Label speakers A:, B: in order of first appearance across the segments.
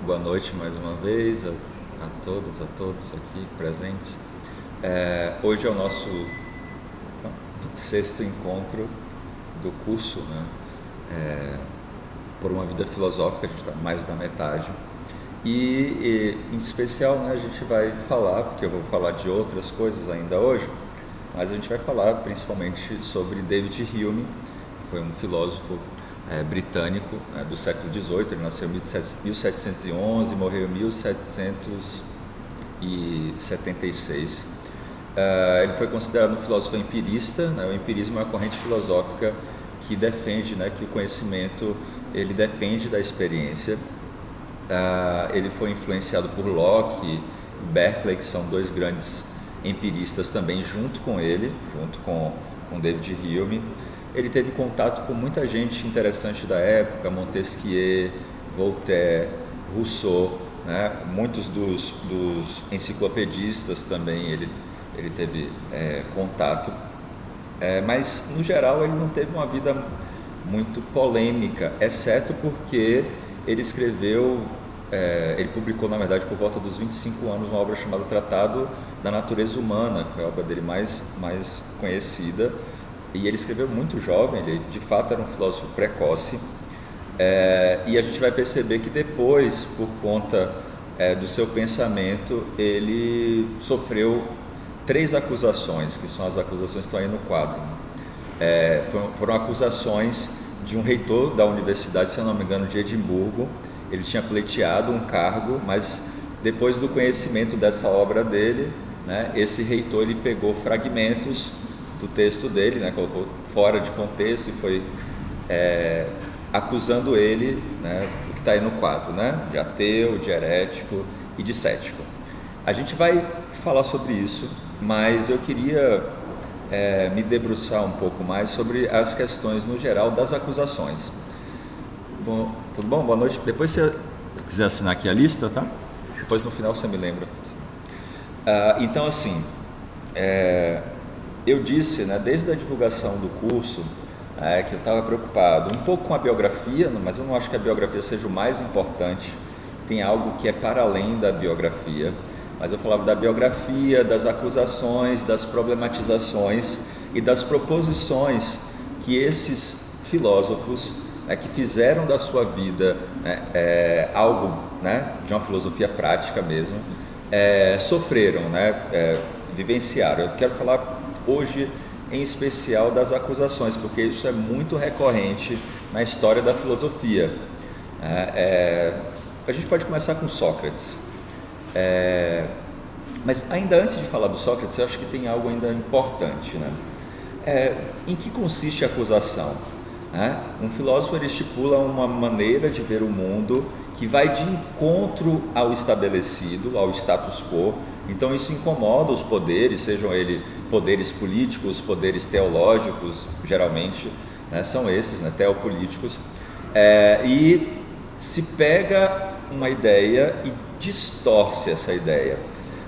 A: Boa noite mais uma vez a todas, a todos aqui presentes. Hoje é o nosso sexto encontro do curso, né? Por uma vida filosófica, a gente está mais da metade. E em especial, né, a gente vai falar, porque eu vou falar de outras coisas ainda hoje, mas a gente vai falar principalmente sobre David Hume, que foi um filósofo britânico, né, do século XVIII. Ele nasceu em 1711 e morreu em 1776. Ele foi considerado um filósofo empirista, né? O empirismo é uma corrente filosófica que defende, né, que o conhecimento ele depende da experiência. Ele foi influenciado por Locke e Berkeley, que são dois grandes empiristas também, junto com ele, junto com David Hume. Ele teve contato com muita gente interessante da época, Montesquieu, Voltaire, Rousseau, né? Muitos dos enciclopedistas também ele teve contato, mas no geral ele não teve uma vida muito polêmica, exceto porque ele escreveu, ele publicou na verdade por volta dos 25 anos uma obra chamada Tratado da Natureza Humana, que é a obra dele mais conhecida. E ele escreveu muito jovem, ele de fato era um filósofo precoce, e a gente vai perceber que depois, por conta do seu pensamento, ele sofreu 3 acusações, que são as acusações que estão aí no quadro. Foram acusações de um reitor da universidade, se eu não me engano, de Edimburgo. Ele tinha pleiteado um cargo, mas depois do conhecimento dessa obra dele, né, esse reitor ele pegou fragmentos do texto dele, né, colocou fora de contexto e foi acusando ele, né, do que está aí no quadro, né, de ateu, de herético e de cético. A gente vai falar sobre isso, mas eu queria me debruçar um pouco mais sobre as questões no geral das acusações. Bom, tudo bom? Boa noite. Depois, se você quiser assinar aqui a lista, tá? Depois no final você me lembra. Então, assim, eu disse, né, desde a divulgação do curso, que eu estava preocupado um pouco com a biografia, mas eu não acho que a biografia seja o mais importante. Tem algo que é para além da biografia, mas eu falava da biografia, das acusações, das problematizações e das proposições que esses filósofos, que fizeram da sua vida algo, né, de uma filosofia prática mesmo, sofreram, né, vivenciaram. Eu quero falar hoje em especial das acusações, porque isso é muito recorrente na história da filosofia. A gente pode começar com Sócrates, mas ainda antes de falar do Sócrates, eu acho que tem algo ainda importante, né? Em que consiste a acusação? Um filósofo ele estipula uma maneira de ver o mundo que vai de encontro ao estabelecido, ao status quo. Então isso incomoda os poderes, sejam eles poderes políticos, poderes teológicos, geralmente, né, são esses, né, teopolíticos, e se pega uma ideia e distorce essa ideia,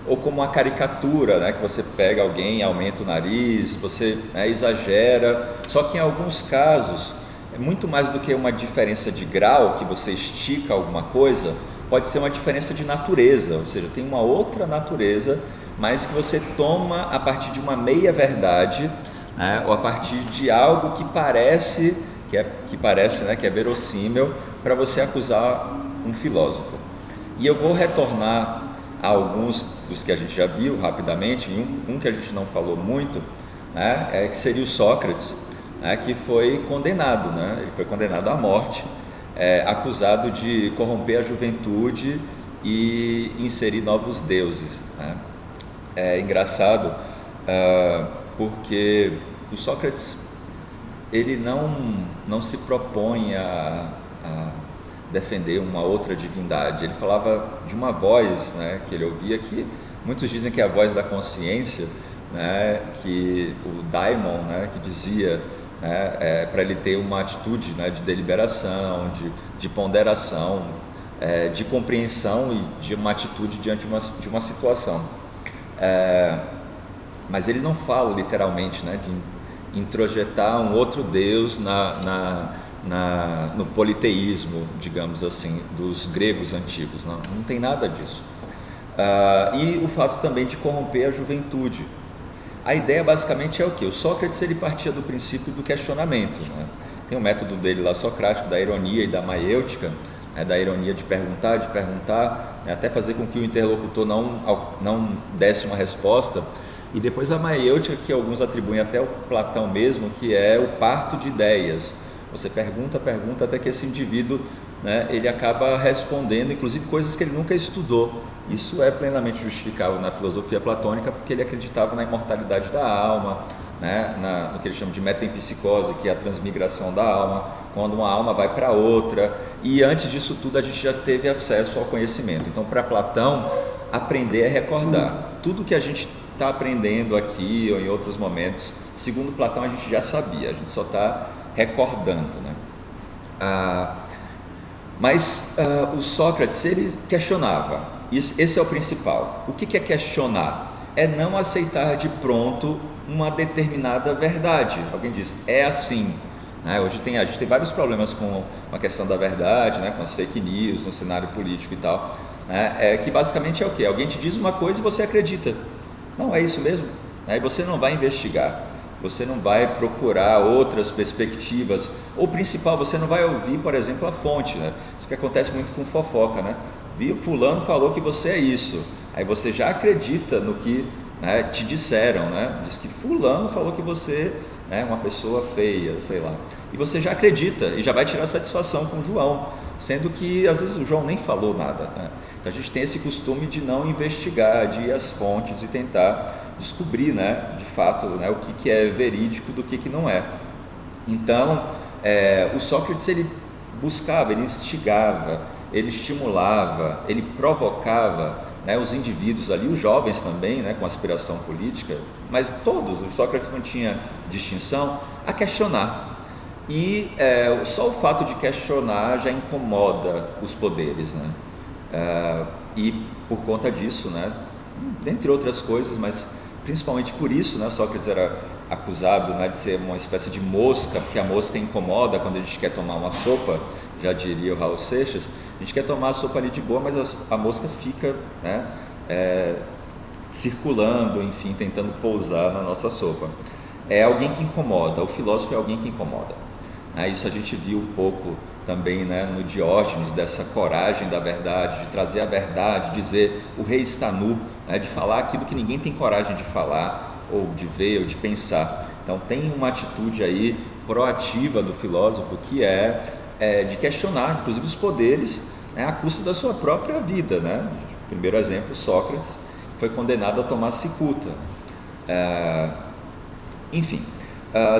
A: ou como uma caricatura, né, que você pega alguém, aumenta o nariz, você exagera, só que em alguns casos, é muito mais do que uma diferença de grau, que você estica alguma coisa, pode ser uma diferença de natureza, ou seja, tem uma outra natureza, mas que você toma a partir de uma meia-verdade, né, ou a partir de algo que parece, né, que é verossímil, para você acusar um filósofo. E eu vou retornar a alguns dos que a gente já viu rapidamente, um que a gente não falou muito, né, que seria o Sócrates, né, que foi condenado, né, ele foi condenado à morte, acusado de corromper a juventude e inserir novos deuses, né. É engraçado porque o Sócrates ele não se propõe a defender uma outra divindade. Ele falava de uma voz, né, que ele ouvia, que muitos dizem que é a voz da consciência, né, que o daimon, né, que dizia, né, para ele ter uma atitude, né, de deliberação, de ponderação, de compreensão e de uma atitude diante de uma situação. Mas ele não fala literalmente, né, de introjetar um outro Deus no politeísmo, digamos assim, dos gregos antigos. Não tem nada disso. E o fato também de corromper a juventude. A ideia basicamente é o quê? O Sócrates ele partia do princípio do questionamento, né? Tem um método dele lá socrático, da ironia e da maiêutica, né? Da ironia de perguntar, né? Até fazer com que o interlocutor não desse uma resposta. E depois a maiêutica, que alguns atribuem até ao Platão mesmo, que é o parto de ideias. Você pergunta até que esse indivíduo, né, ele acaba respondendo, inclusive coisas que ele nunca estudou. Isso é plenamente justificável na filosofia platônica, porque ele acreditava na imortalidade da alma, né, no que ele chama de metempsicose, que é a transmigração da alma, quando uma alma vai para outra. E antes disso tudo a gente já teve acesso ao conhecimento. Então, para Platão, aprender é recordar. Tudo que a gente está aprendendo aqui ou em outros momentos, segundo Platão, a gente já sabia, a gente só está recordando, né? Mas o Sócrates, ele questionava. Esse é o principal. O que é questionar? É não aceitar de pronto uma determinada verdade. Alguém diz, é assim, né? Hoje a gente tem vários problemas com a questão da verdade, né? Com as fake news no cenário político e tal, né? Que basicamente é o quê? Alguém te diz uma coisa e você acredita. Não, é isso mesmo. Aí você não vai investigar, você não vai procurar outras perspectivas. O principal, você não vai ouvir, por exemplo, a fonte, né? Isso que acontece muito com fofoca, né? Viu, fulano falou que você é isso. Aí você já acredita no que, né, te disseram, né? Diz que fulano falou que você é uma pessoa feia, sei lá. E você já acredita e já vai tirar satisfação com o João, sendo que às vezes o João nem falou nada, né? Então a gente tem esse costume de não investigar, de ir às fontes e tentar descobrir, né, de fato, né, o que é verídico do que não é. Então, o Sócrates ele buscava, ele instigava, ele estimulava, ele provocava, né, os indivíduos ali, os jovens também, né, com aspiração política, mas todos, o Sócrates não tinha distinção, a questionar. E só o fato de questionar já incomoda os poderes, né? E por conta disso, né, dentre outras coisas, mas principalmente por isso, né, Sócrates era acusado, né, de ser uma espécie de mosca, porque a mosca incomoda quando a gente quer tomar uma sopa, já diria o Raul Seixas, a gente quer tomar a sopa ali de boa, mas a mosca fica, né, circulando, enfim, tentando pousar na nossa sopa. É alguém que incomoda, o filósofo é alguém que incomoda. Isso a gente viu um pouco também, né, no Diógenes, dessa coragem da verdade, de trazer a verdade, dizer o rei está nu, né, de falar aquilo que ninguém tem coragem de falar, ou de ver, ou de pensar. Então tem uma atitude aí proativa do filósofo que de questionar, inclusive, os poderes, né, à custa da sua própria vida, né? Primeiro exemplo, Sócrates foi condenado a tomar cicuta. Enfim.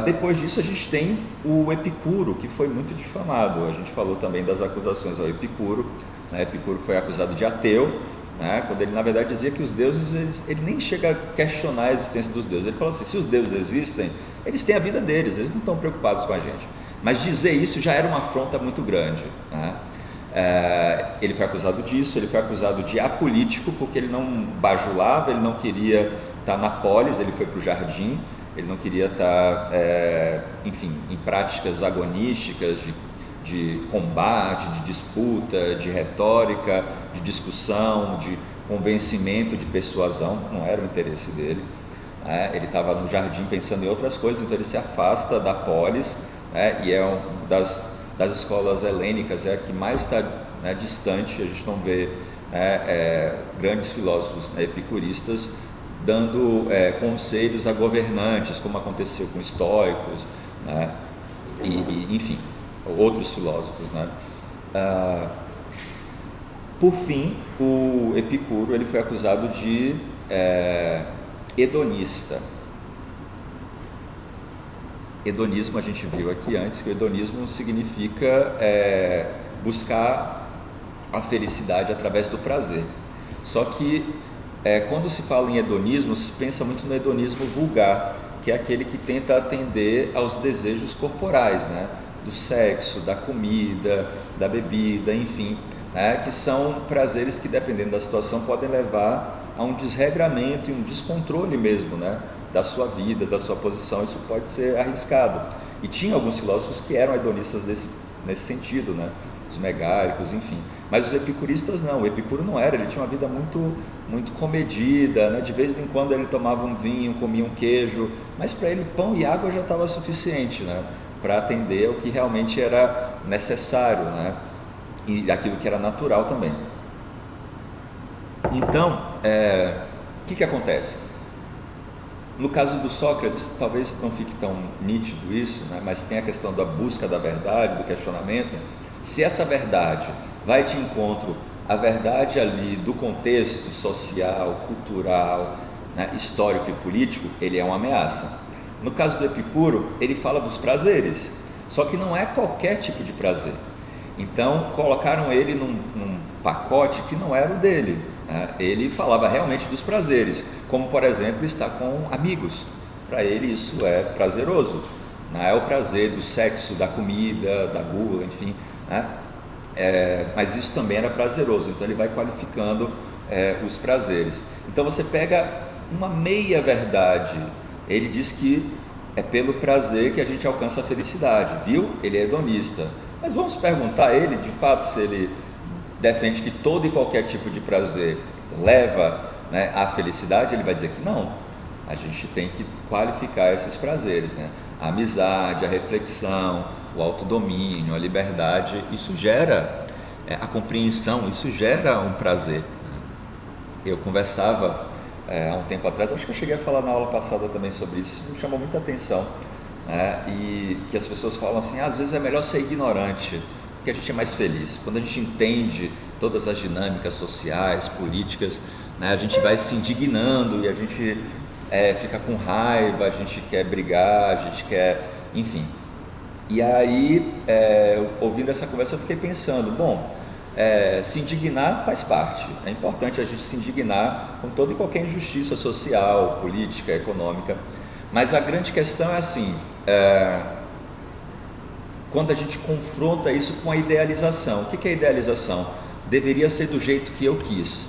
A: Depois disso a gente tem o Epicuro, que foi muito difamado. A gente falou também das acusações ao Epicuro, né? Epicuro foi acusado de ateu, né? Quando ele na verdade dizia que os deuses, ele nem chega a questionar a existência dos deuses. Ele fala assim, se os deuses existem, eles têm a vida deles, eles não estão preocupados com a gente. Mas dizer isso já era uma afronta muito grande, né? Ele foi acusado disso, ele foi acusado de apolítico, porque ele não bajulava, ele não queria estar na polis, ele foi para o jardim. Ele não queria estar, enfim, em práticas agonísticas de combate, de disputa, de retórica, de discussão, de convencimento, de persuasão. Não era o interesse dele. Ele estava no jardim pensando em outras coisas, então ele se afasta da polis, e é uma das escolas helênicas, é a que mais está, né, distante. A gente não vê grandes filósofos, né, epicuristas dando conselhos a governantes, como aconteceu com estoicos, né? E enfim, outros filósofos, né? Por fim, o Epicuro ele foi acusado de hedonista. Hedonismo, a gente viu aqui antes que o hedonismo significa buscar a felicidade através do prazer. Só que quando se fala em hedonismo, se pensa muito no hedonismo vulgar, que é aquele que tenta atender aos desejos corporais, né? Do sexo, da comida, da bebida, enfim, né? Que são prazeres que, dependendo da situação, podem levar a um desregramento e um descontrole mesmo, né? Da sua vida, da sua posição. Isso pode ser arriscado. E tinha alguns filósofos que eram hedonistas nesse sentido, né? Os megáricos, enfim. Mas os epicuristas não, o Epicuro não era, ele tinha uma vida muito comedida, né? De vez em quando ele tomava um vinho, comia um queijo, mas para ele pão e água já estava suficiente, né? Para atender ao que realmente era necessário, né? E aquilo que era natural também. Então, o que acontece? No caso do Sócrates, talvez não fique tão nítido isso, né? Mas tem a questão da busca da verdade, do questionamento. Se essa verdade vai de encontro à verdade ali do contexto social, cultural, né, histórico e político, ele é uma ameaça. No caso do Epicuro, ele fala dos prazeres, só que não é qualquer tipo de prazer. Então colocaram ele num pacote que não era o dele, né? Ele falava realmente dos prazeres, como por exemplo estar com amigos. Para ele isso é prazeroso, não é o prazer do sexo, da comida, da gula, enfim, né? Mas isso também era prazeroso, então ele vai qualificando os prazeres. Então você pega uma meia verdade, ele diz que é pelo prazer que a gente alcança a felicidade, viu? Ele é hedonista. Mas vamos perguntar a ele, de fato, se ele defende que todo e qualquer tipo de prazer leva, né, à felicidade. Ele vai dizer que não, a gente tem que qualificar esses prazeres, né? A amizade, a reflexão, o autodomínio, a liberdade, isso gera a compreensão, isso gera um prazer. Eu conversava há um tempo atrás, acho que eu cheguei a falar na aula passada também sobre isso me chamou muita atenção, né? E que as pessoas falam assim, às vezes é melhor ser ignorante, porque a gente é mais feliz. Quando a gente entende todas as dinâmicas sociais, políticas, né, a gente vai se indignando e a gente fica com raiva, a gente quer brigar, a gente quer, enfim. E aí, ouvindo essa conversa, eu fiquei pensando, bom, se indignar faz parte, é importante a gente se indignar com toda e qualquer injustiça social, política, econômica, mas a grande questão é assim, quando a gente confronta isso com a idealização. O que é idealização? Deveria ser do jeito que eu quis,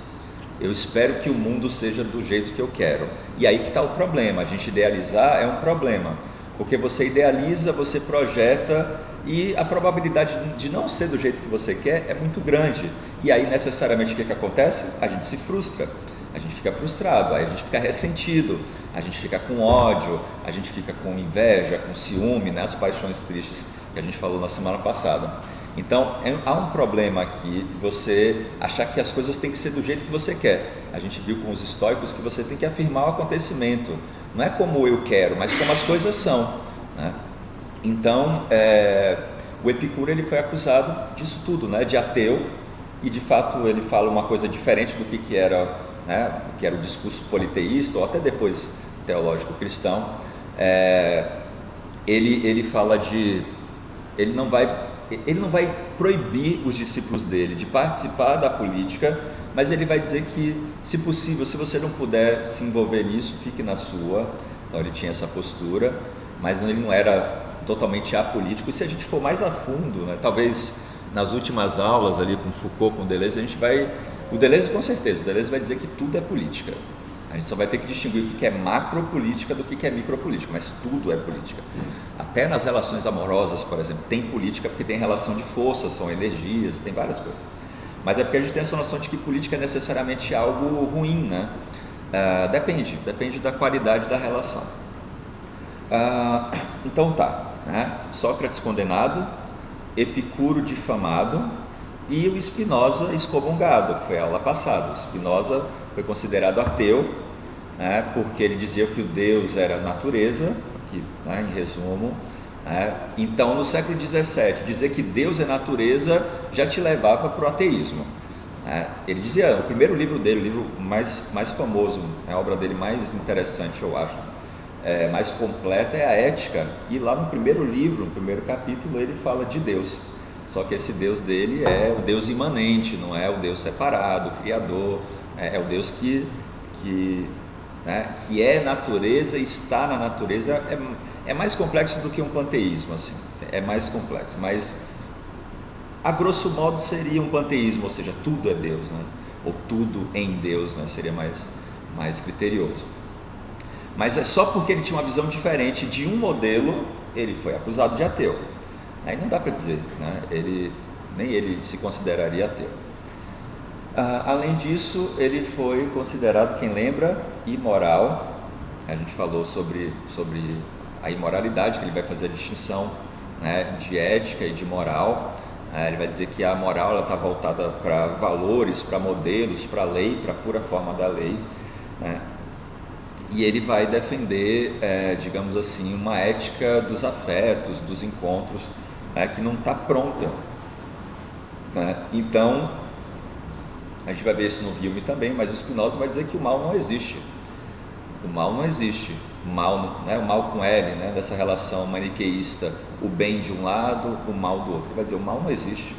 A: eu espero que o mundo seja do jeito que eu quero, e aí que está o problema. A gente idealizar é um problema, porque você idealiza, você projeta, e a probabilidade de não ser do jeito que você quer é muito grande, e aí necessariamente o que acontece? A gente se frustra, a gente fica frustrado, aí a gente fica ressentido, a gente fica com ódio, a gente fica com inveja, com ciúme, né? As paixões tristes que a gente falou na semana passada. Então há um problema aqui, você achar que as coisas têm que ser do jeito que você quer. A gente viu com os estoicos que você tem que afirmar o acontecimento, não é como eu quero, mas como as coisas são, né? Então o Epicuro ele foi acusado disso tudo, né? De ateu, e de fato ele fala uma coisa diferente do que era, né? Que era o discurso politeísta, ou até depois teológico cristão. Ele fala ele não vai proibir os discípulos dele de participar da política, mas ele vai dizer que, se possível, se você não puder se envolver nisso, fique na sua. Então ele tinha essa postura, mas ele não era totalmente apolítico. E se a gente for mais a fundo, né, talvez nas últimas aulas ali com Foucault, com Deleuze, o Deleuze com certeza, o Deleuze vai dizer que tudo é política. A gente só vai ter que distinguir o que é macropolítica do que é micropolítica, mas tudo é política. Até nas relações amorosas, por exemplo, tem política porque tem relação de força, são energias, tem várias coisas. Mas é porque a gente tem essa noção de que política é necessariamente algo ruim, né? Depende da qualidade da relação. Então tá, né? Sócrates condenado, Epicuro difamado e o Spinoza excomungado, que foi a aula passada. O Spinoza foi considerado ateu, né, porque ele dizia que o Deus era a natureza, que, né, em resumo, né? Então no século XVII, dizer que Deus é natureza já te levava para o ateísmo, né? Ele dizia, o primeiro livro dele, o livro mais famoso, a obra dele mais interessante, eu acho, mais completa, é a Ética, e lá no primeiro livro, no primeiro capítulo, ele fala de Deus. Só que esse Deus dele é o Deus imanente, não é o Deus separado, o Criador, é o Deus que é natureza, está na natureza. É mais complexo do que um panteísmo, assim, é mais complexo, mas a grosso modo seria um panteísmo, ou seja, tudo é Deus, né? Ou tudo em Deus, né? Seria mais criterioso. Mas é só porque ele tinha uma visão diferente de um modelo, ele foi acusado de ateu. Aí não dá para dizer, né? Nem ele se consideraria ateu. Além disso, ele foi considerado, quem lembra, imoral. A gente falou sobre a imoralidade, que ele vai fazer a distinção, né, de ética e de moral. Ele vai dizer que a moral está voltada para valores, para modelos, para a lei, para a pura forma da lei, né? E ele vai defender, digamos assim, uma ética dos afetos, dos encontros, que não está pronta, né? Então, a gente vai ver isso no Hume também, mas o Spinoza vai dizer que o mal não existe. O mal não existe. O mal, né, o mal com L, né, dessa relação maniqueísta, o bem de um lado, o mal do outro. Ele vai dizer, o mal não existe.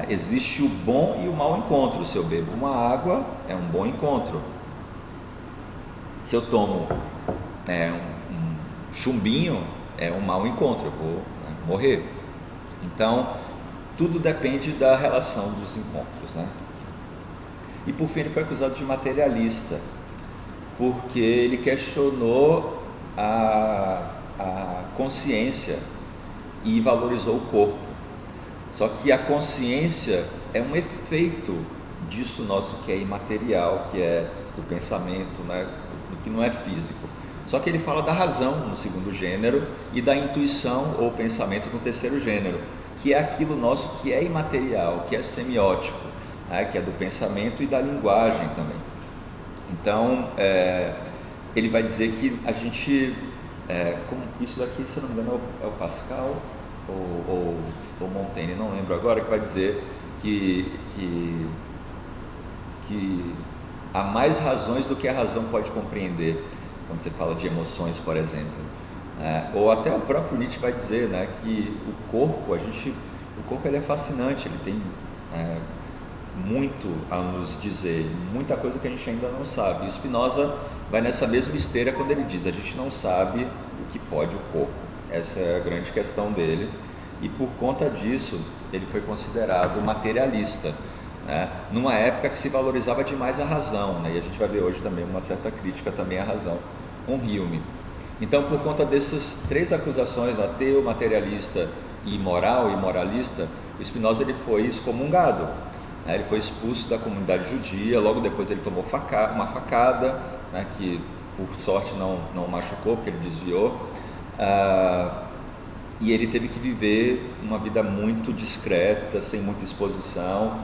A: Existe o bom e o mau encontro. Se eu bebo uma água, é um bom encontro. Se eu tomo um chumbinho, é um mau encontro, eu vou, né, morrer. Então, tudo depende da relação dos encontros, né? E por fim ele foi acusado de materialista, porque ele questionou a consciência e valorizou o corpo. Só que a consciência é um efeito disso nosso que é imaterial, que é do pensamento, né, do que não é físico. Só que ele fala da razão no segundo gênero e da intuição ou pensamento no terceiro gênero, que é aquilo nosso que é imaterial, que é semiótico, né, que é do pensamento e da linguagem também. Então, ele vai dizer que a gente, como isso daqui, se eu não me engano, é o Pascal ou Montaigne, não lembro agora, que vai dizer que há mais razões do que a razão pode compreender, quando você fala de emoções, por exemplo. Ou até o próprio Nietzsche vai dizer, né, que o corpo ele é fascinante, ele tem muito a nos dizer, muita coisa que a gente ainda não sabe. E Spinoza vai nessa mesma esteira quando ele diz, a gente não sabe o que pode o corpo. Essa é a grande questão dele, e por conta disso ele foi considerado materialista, né? Numa época que se valorizava demais a razão, né? E a gente vai ver hoje também uma certa crítica também à razão com Hume. Então, por conta dessas três acusações, ateu, materialista e imoral e moralista, Spinoza ele foi excomungado, né? Ele foi expulso da comunidade judia. Logo depois ele tomou uma facada, né, que por sorte não machucou, porque ele desviou, e ele teve que viver uma vida muito discreta, sem muita exposição,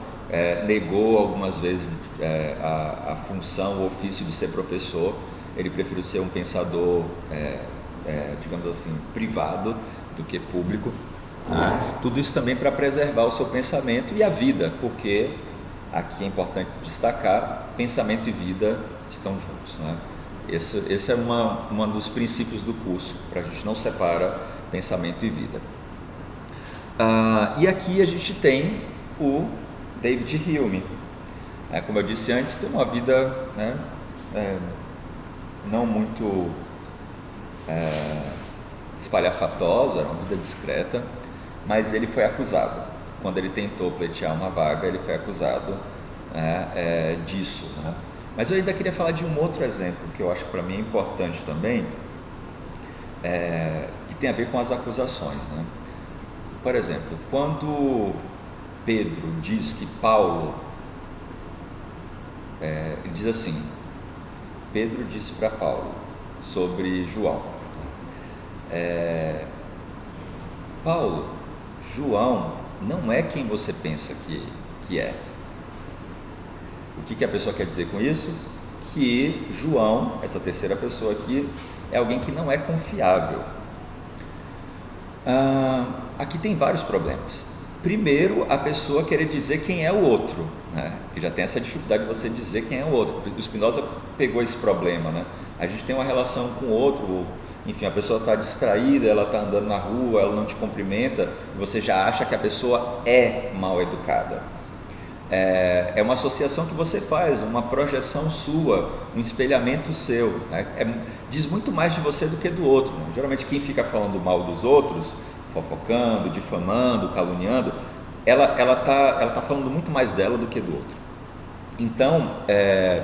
A: negou algumas vezes a função, o ofício de ser professor. Ele preferiu ser um pensador, digamos assim, privado do que público. Tudo isso também para preservar o seu pensamento e a vida, porque aqui é importante destacar, pensamento e vida estão juntos, né? Esse é um dos princípios do curso, para a gente não separar pensamento e vida. E aqui a gente tem o David Hume. Como eu disse antes, tem uma vida, né, não muito espalhafatosa, uma vida discreta, mas ele foi acusado. Quando ele tentou pleitear uma vaga, ele foi acusado disso, né? Mas eu ainda queria falar de um outro exemplo, que eu acho que para mim é importante também, que tem a ver com as acusações, né? Por exemplo, quando Pedro diz que Paulo, ele diz assim, Pedro disse para Paulo sobre João, Paulo, João não é quem você pensa que é. O que a pessoa quer dizer com isso? Que João, essa terceira pessoa aqui, é alguém que não é confiável. Aqui tem vários problemas. Primeiro, a pessoa querer dizer quem é o outro, né? Que já tem essa dificuldade de você dizer quem é o outro. O Spinoza pegou esse problema, né? A gente tem uma relação com o outro, enfim, a pessoa está distraída, ela está andando na rua, ela não te cumprimenta, e você já acha que a pessoa é mal educada. É uma associação que você faz, uma projeção sua, um espelhamento seu, né? Diz muito mais de você do que do outro, né? Geralmente quem fica falando mal dos outros, fofocando, difamando, caluniando, ela tá falando muito mais dela do que do outro. Então, é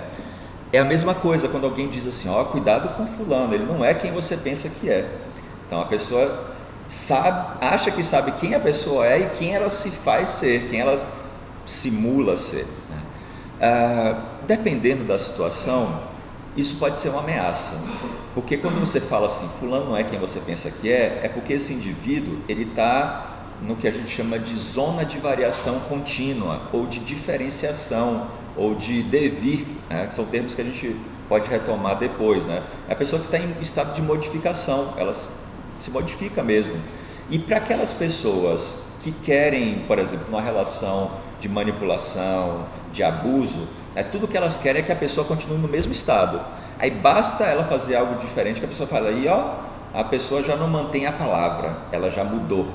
A: a mesma coisa quando alguém diz assim, cuidado com fulano, ele não é quem você pensa que é. Então a pessoa acha que sabe quem a pessoa é e quem ela se faz ser, quem ela simula ser, né? Dependendo da situação, isso pode ser uma ameaça, porque quando você fala assim, fulano não é quem você pensa que é porque esse indivíduo, ele está no que a gente chama de zona de variação contínua, ou de diferenciação, ou de devir, né? São termos que a gente pode retomar depois, né? É a pessoa que está em estado de modificação, ela se modifica mesmo. E para aquelas pessoas que querem, por exemplo, uma relação de manipulação, de abuso, tudo que elas querem é que a pessoa continue no mesmo estado. Aí basta ela fazer algo diferente, que a pessoa fala, aí ó, a pessoa já não mantém a palavra, ela já mudou,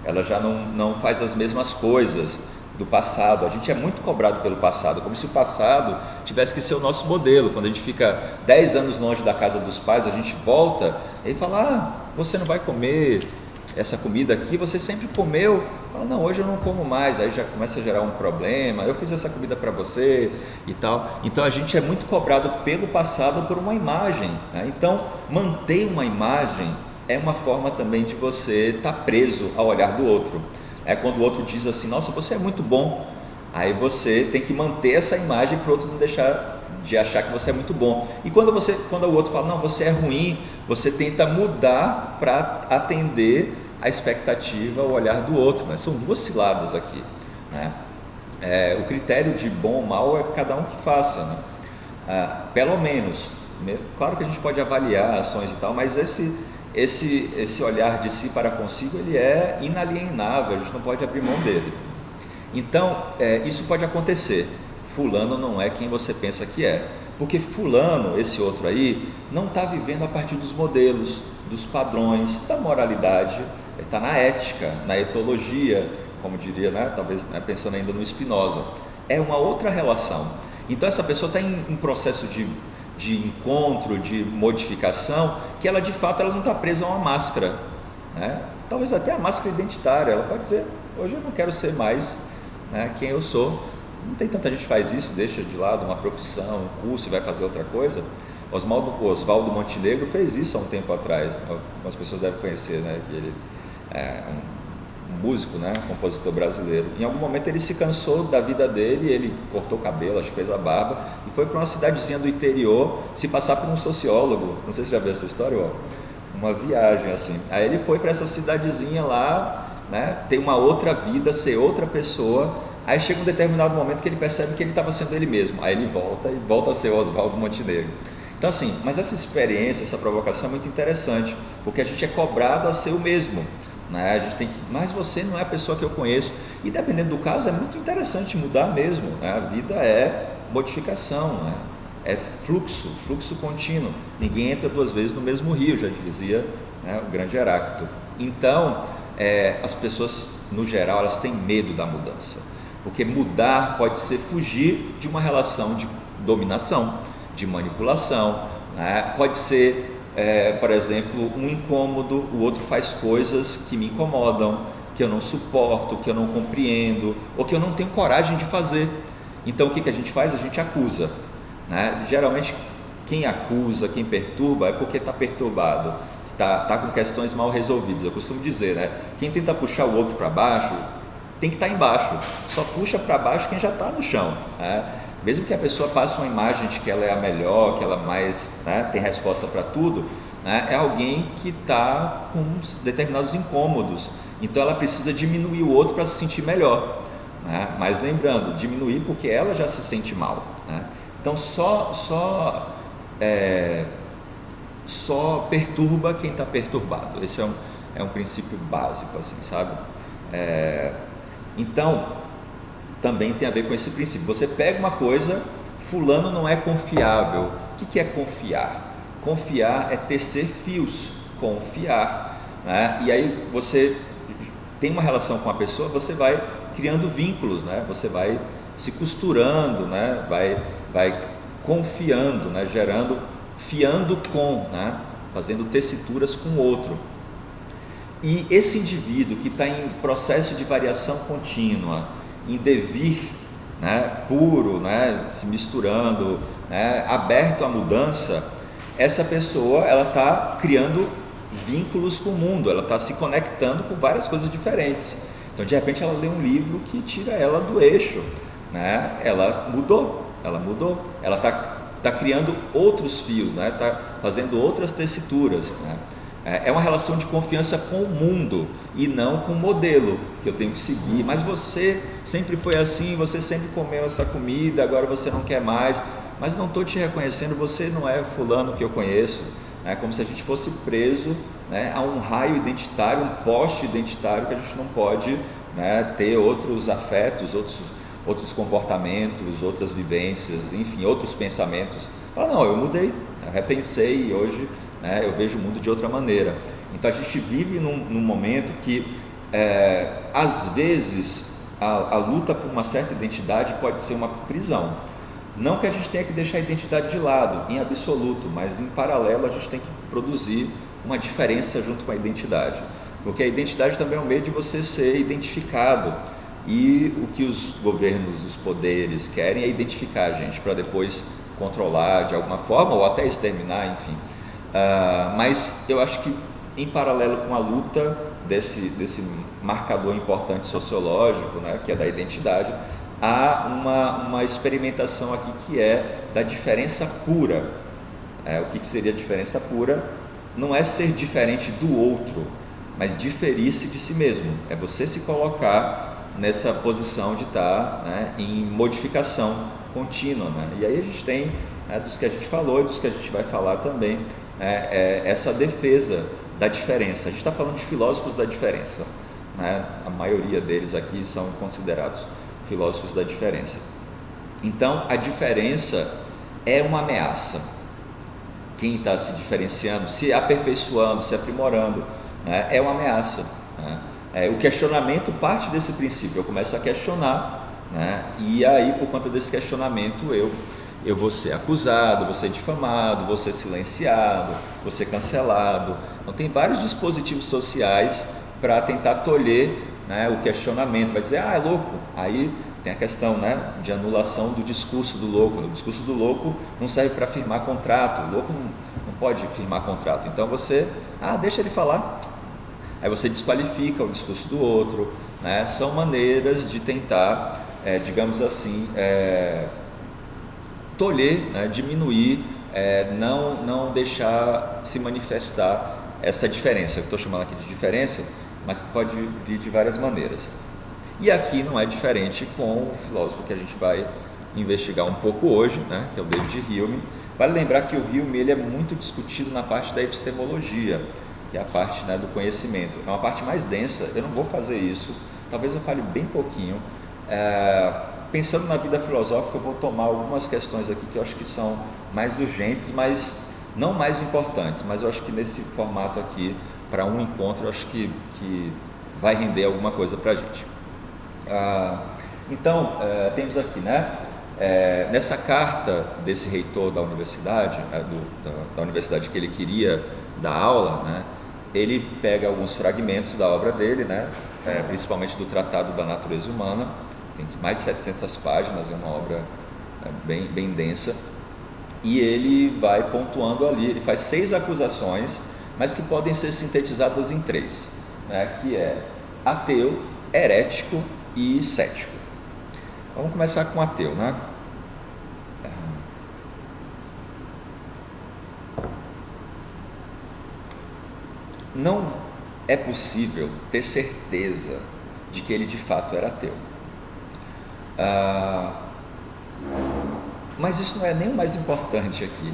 A: ela já não faz as mesmas coisas do passado. A gente é muito cobrado pelo passado, como se o passado tivesse que ser o nosso modelo. Quando a gente fica 10 anos longe da casa dos pais, a gente volta e fala, você não vai comer essa comida aqui, você sempre comeu. Fala, não, hoje eu não como mais. Aí já começa a gerar um problema, eu fiz essa comida para você e tal. Então a gente é muito cobrado pelo passado por uma imagem, né? Então manter uma imagem é uma forma também de você estar preso ao olhar do outro. É quando o outro diz assim, nossa, você é muito bom, aí você tem que manter essa imagem para o outro não deixar de achar que você é muito bom. E quando o outro fala, não, você é ruim, você tenta mudar para atender a expectativa, o olhar do outro, né? São duas ciladas aqui, né? O critério de bom ou mal é cada um que faça, né? Pelo menos, claro que a gente pode avaliar ações e tal, mas esse olhar de si para consigo, ele é inalienável, a gente não pode abrir mão dele. Então, isso pode acontecer. Fulano não é quem você pensa que é, porque fulano, esse outro aí, não está vivendo a partir dos modelos, dos padrões, da moralidade, está na ética, na etologia, como diria, né? Talvez, né, pensando ainda no Spinoza. É uma outra relação. Então essa pessoa está em um processo de encontro, de modificação, que ela de fato ela não está presa a uma máscara, né? Talvez até a máscara identitária. Ela pode dizer, hoje eu não quero ser mais, né, quem eu sou. Não tem tanta gente que faz isso, deixa de lado uma profissão, um curso e vai fazer outra coisa. Oswaldo Montenegro fez isso há um tempo atrás, né? Algumas pessoas devem conhecer, né, que ele é um músico, né, compositor brasileiro. Em algum momento ele se cansou da vida dele, ele cortou o cabelo, acho que fez a barba e foi para uma cidadezinha do interior se passar por um sociólogo. Não sei se já viu essa história, ó. Uma viagem assim. Aí ele foi para essa cidadezinha lá, né, ter uma outra vida, ser outra pessoa. Aí chega um determinado momento que ele percebe que ele estava sendo ele mesmo. Aí ele volta a ser o Oswaldo Montenegro. Então assim, mas essa experiência, essa provocação é muito interessante, porque a gente é cobrado a ser o mesmo, né? A gente tem que, mas você não é a pessoa que eu conheço. E dependendo do caso, é muito interessante mudar mesmo, né? A vida é modificação, né? É fluxo contínuo. Ninguém entra duas vezes no mesmo rio, já dizia, né, o grande Heráclito. Então, as pessoas, no geral, elas têm medo da mudança, porque mudar pode ser fugir de uma relação de dominação, de manipulação, né? Pode ser, por exemplo, um incômodo, o outro faz coisas que me incomodam, que eu não suporto, que eu não compreendo, ou que eu não tenho coragem de fazer. Então o que a gente faz? A gente acusa, né? Geralmente quem acusa, quem perturba, é porque está perturbado, está com questões mal resolvidas. Eu costumo dizer, né? Quem tenta puxar o outro para baixo, tem que estar embaixo, só puxa para baixo quem já está no chão, né? Mesmo que a pessoa passe uma imagem de que ela é a melhor, que ela mais, né, tem resposta para tudo, né, é alguém que está com determinados incômodos, então ela precisa diminuir o outro para se sentir melhor, né? Mas lembrando, diminuir porque ela já se sente mal, né? Então só perturba quem está perturbado. Esse é um princípio básico, assim, sabe? Então também tem a ver com esse princípio. Você pega uma coisa, fulano não é confiável. O que é confiar? Confiar é tecer fios, confiar, né? E aí você tem uma relação com a pessoa, você vai criando vínculos, né? Você vai se costurando, né? Vai confiando, né? Fiando com, né? Fazendo tessituras com o outro. E esse indivíduo que está em processo de variação contínua, em devir, né, puro, né, se misturando, né, aberto à mudança, essa pessoa ela está criando vínculos com o mundo, ela está se conectando com várias coisas diferentes. Então, de repente, ela lê um livro que tira ela do eixo, né? Ela mudou, ela está criando outros fios, né? Está fazendo outras tessituras, né? É uma relação de confiança com o mundo e não com o modelo que eu tenho que seguir. Mas você sempre foi assim, você sempre comeu essa comida, agora você não quer mais. Mas não estou te reconhecendo, você não é fulano que eu conheço. É como se a gente fosse preso, né, a um raio identitário, um poste identitário, que a gente não pode, né, ter outros afetos, outros comportamentos, outras vivências, enfim, outros pensamentos. Não, eu mudei, eu repensei e hoje, né, eu vejo o mundo de outra maneira. Então a gente vive num momento que, às vezes, a luta por uma certa identidade pode ser uma prisão. Não que a gente tenha que deixar a identidade de lado, em absoluto, mas em paralelo a gente tem que produzir uma diferença junto com a identidade. Porque a identidade também é um meio de você ser identificado. E o que os governos, os poderes querem é identificar a gente para depois controlar de alguma forma ou até exterminar, enfim. Mas eu acho que em paralelo com a luta desse marcador importante sociológico, né, que é da identidade, há uma experimentação aqui que é da diferença pura. O que seria a diferença pura? Não é ser diferente do outro, mas diferir-se de si mesmo. É você se colocar nessa posição de estar, né, em modificação contínua, né? E aí a gente tem, né, dos que a gente falou e dos que a gente vai falar também, essa defesa da diferença. A gente está falando de filósofos da diferença, né? A maioria deles aqui são considerados filósofos da diferença. Então a diferença é uma ameaça. Quem está se diferenciando, se aperfeiçoando, se aprimorando, né, é uma ameaça, né? O questionamento parte desse princípio. Eu começo a questionar, né, e aí por conta desse questionamento eu vou ser acusado, vou ser difamado, vou ser silenciado, vou ser cancelado. Então tem vários dispositivos sociais para tentar tolher, né, o questionamento. Vai dizer, é louco. Aí tem a questão, né, de anulação do discurso do louco. O discurso do louco não serve para firmar contrato. O louco não pode firmar contrato. Então você, deixa ele falar. Aí você desqualifica o discurso do outro, né? São maneiras de tentar, digamos assim, tolher, né, diminuir, não deixar se manifestar essa diferença. Eu estou chamando aqui de diferença, mas que pode vir de várias maneiras. E aqui não é diferente com o filósofo que a gente vai investigar um pouco hoje, né, que é o David Hume. Vale lembrar que o Hume ele é muito discutido na parte da epistemologia, que é a parte, né, do conhecimento. É uma parte mais densa, eu não vou fazer isso, talvez eu fale bem pouquinho. Pensando na vida filosófica, eu vou tomar algumas questões aqui que eu acho que são mais urgentes, mas não mais importantes, mas eu acho que nesse formato aqui, para um encontro, eu acho que vai render alguma coisa para a gente. Então, temos aqui, né, nessa carta desse reitor da universidade, da universidade que ele queria dar aula, né, ele pega alguns fragmentos da obra dele, né, principalmente do Tratado da Natureza Humana. Tem mais de 700 páginas, é uma obra bem, bem densa, e ele vai pontuando ali. Ele faz 6 acusações, mas que podem ser sintetizadas em 3, né, que é ateu, herético e cético. Vamos começar com ateu, né? Não é possível ter certeza de que ele de fato era ateu. Mas isso não é nem o mais importante aqui.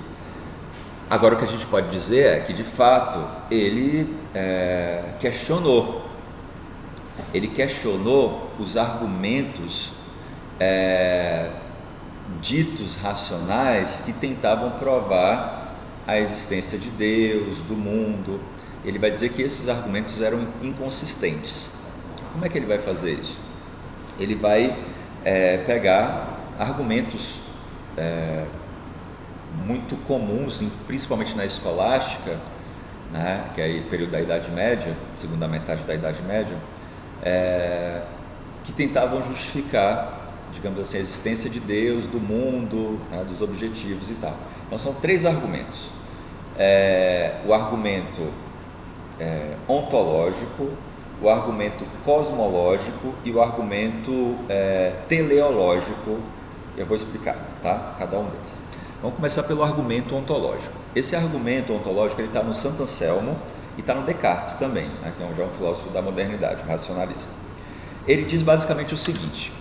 A: Agora o que a gente pode dizer é que de fato ele questionou os argumentos ditos racionais que tentavam provar a existência de Deus, do mundo. Ele vai dizer que esses argumentos eram inconsistentes. Como é que ele vai fazer isso? Ele vai pegar argumentos muito comuns, principalmente na escolástica, né, que é o período da Idade Média, segunda metade da Idade Média, que tentavam justificar, digamos assim, a existência de Deus, do mundo, né, dos objetivos e tal. Então são 3 argumentos. O argumento ontológico, o argumento cosmológico e o argumento teleológico. Eu vou explicar, tá? Cada um deles. Vamos começar pelo argumento ontológico. Esse argumento ontológico está no Santo Anselmo e está no Descartes também, né, que já é um filósofo da modernidade, racionalista. Ele diz basicamente o seguinte: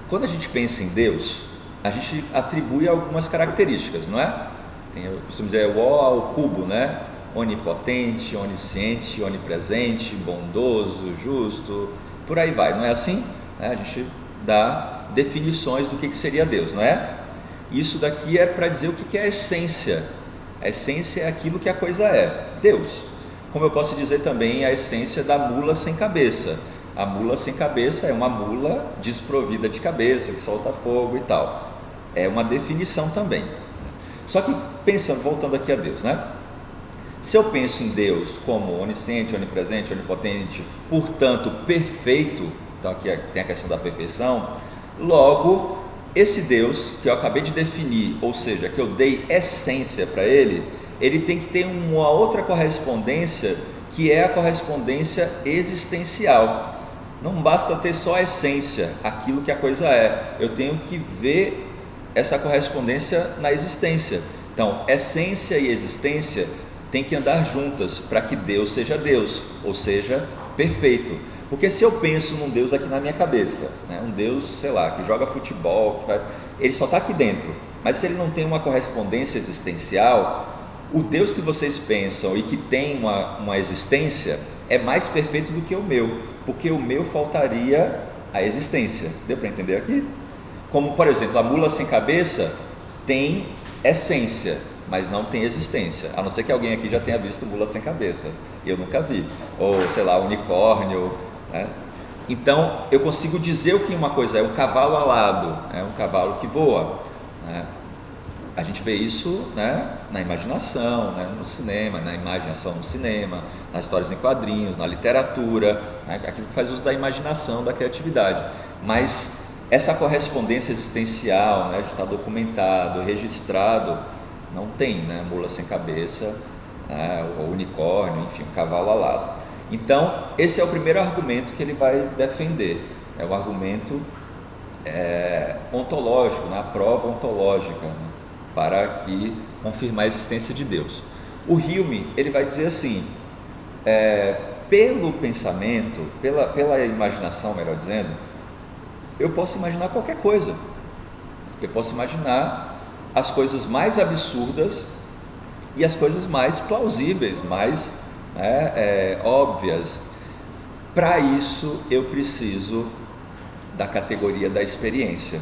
A: quando a gente pensa em Deus, a gente atribui algumas características, não é? Eu costumo dizer o O ao cubo, né? Onipotente, onisciente, onipresente, bondoso, justo, por aí vai, não é assim? A gente dá definições do que seria Deus, não é? Isso daqui é para dizer o que é a essência. A essência é aquilo que a coisa é, Deus. Como eu posso dizer também a essência da mula sem cabeça. A mula sem cabeça é uma mula desprovida de cabeça, que solta fogo e tal. É uma definição também. Só que pensando, voltando aqui a Deus, né? Se eu penso em Deus como onisciente, onipresente, onipotente, portanto perfeito, então aqui tem a questão da perfeição, logo esse Deus que eu acabei de definir, ou seja, que eu dei essência para ele tem que ter uma outra correspondência, que é a correspondência existencial. Não basta ter só a essência, aquilo que a coisa é, eu tenho que ver essa correspondência na existência. Então, essência e existência têm que andar juntas para que Deus seja Deus, ou seja, perfeito. Porque se eu penso num Deus aqui na minha cabeça, né, um Deus, sei lá, que joga futebol, ele só está aqui dentro, mas se ele não tem uma correspondência existencial, o Deus que vocês pensam e que tem uma existência é mais perfeito do que o meu, porque o meu faltaria a existência. Deu para entender aqui? Como, por exemplo, a mula sem cabeça tem essência, mas não tem existência, a não ser que alguém aqui já tenha visto mula sem cabeça, eu nunca vi, ou sei lá, unicórnio, né? Então eu consigo dizer o que uma coisa é. Um cavalo alado é um cavalo que voa, né? A gente vê isso, né, na imaginação, né, no cinema, na imaginação no cinema, nas histórias em quadrinhos, na literatura, né, aquilo que faz uso da imaginação, da criatividade. Mas essa correspondência existencial, né, de estar documentado, registrado, não tem, né? Mula sem cabeça, né? O unicórnio, enfim, um cavalo alado. Então, esse é o primeiro argumento que ele vai defender, é o argumento ontológico, né? A prova ontológica, né? Para que confirmar a existência de Deus. O Hume, ele vai dizer assim, pelo pensamento, pela imaginação, melhor dizendo, eu posso imaginar qualquer coisa, eu posso imaginar as coisas mais absurdas e as coisas mais plausíveis, mais óbvias. Para isso eu preciso da categoria da experiência.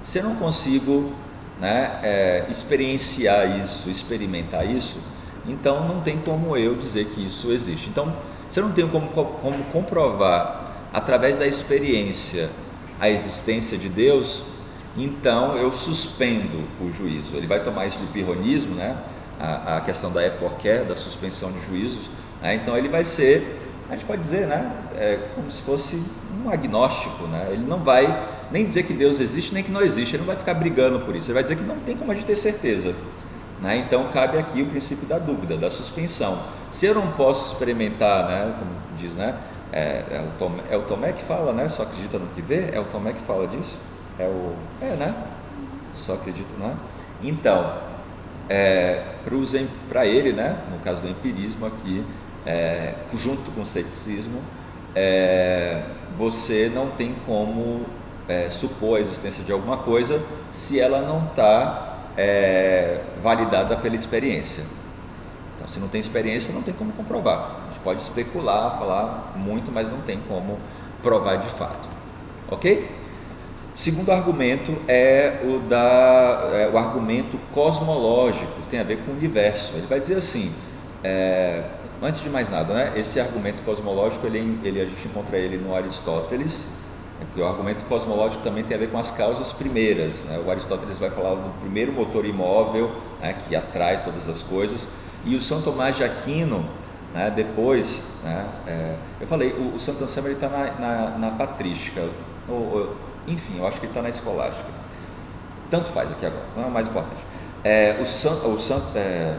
A: Se eu não consigo, né, experienciar isso, experimentar isso, então não tem como eu dizer que isso existe. Então, se eu não tenho como comprovar através da experiência a existência de Deus, então eu suspendo o juízo. Ele vai tomar isso do pirronismo, né? A questão da época, da suspensão de juízos, né? Então ele vai ser, a gente pode dizer, né, como se fosse um agnóstico, né? Ele não vai nem dizer que Deus existe nem que não existe, ele não vai ficar brigando por isso, ele vai dizer que não tem como a gente ter certeza, né? Então cabe aqui o princípio da dúvida, da suspensão. Se eu não posso experimentar, né, como diz, né, é o Tomé que fala, né, só acredita no que vê, é o Tomé que fala disso, né, só acredito, né? Então, para ele, né, no caso do empirismo aqui, junto com o ceticismo, você não tem como supor a existência de alguma coisa se ela não está validada pela experiência. Então, se não tem experiência, não tem como comprovar. A gente pode especular, falar muito, mas não tem como provar de fato. Ok? Segundo argumento é o argumento cosmológico, tem a ver com o universo. Ele vai dizer assim, antes de mais nada, né, esse argumento cosmológico, a gente encontra ele no Aristóteles, porque o argumento cosmológico também tem a ver com as causas primeiras, né? O Aristóteles vai falar do primeiro motor imóvel, né, que atrai todas as coisas, e o São Tomás de Aquino, né, depois, né, eu falei, o Santo Anselmo está na patrística, enfim, eu acho que ele está na escolástica, tanto faz aqui agora, não é o mais importante.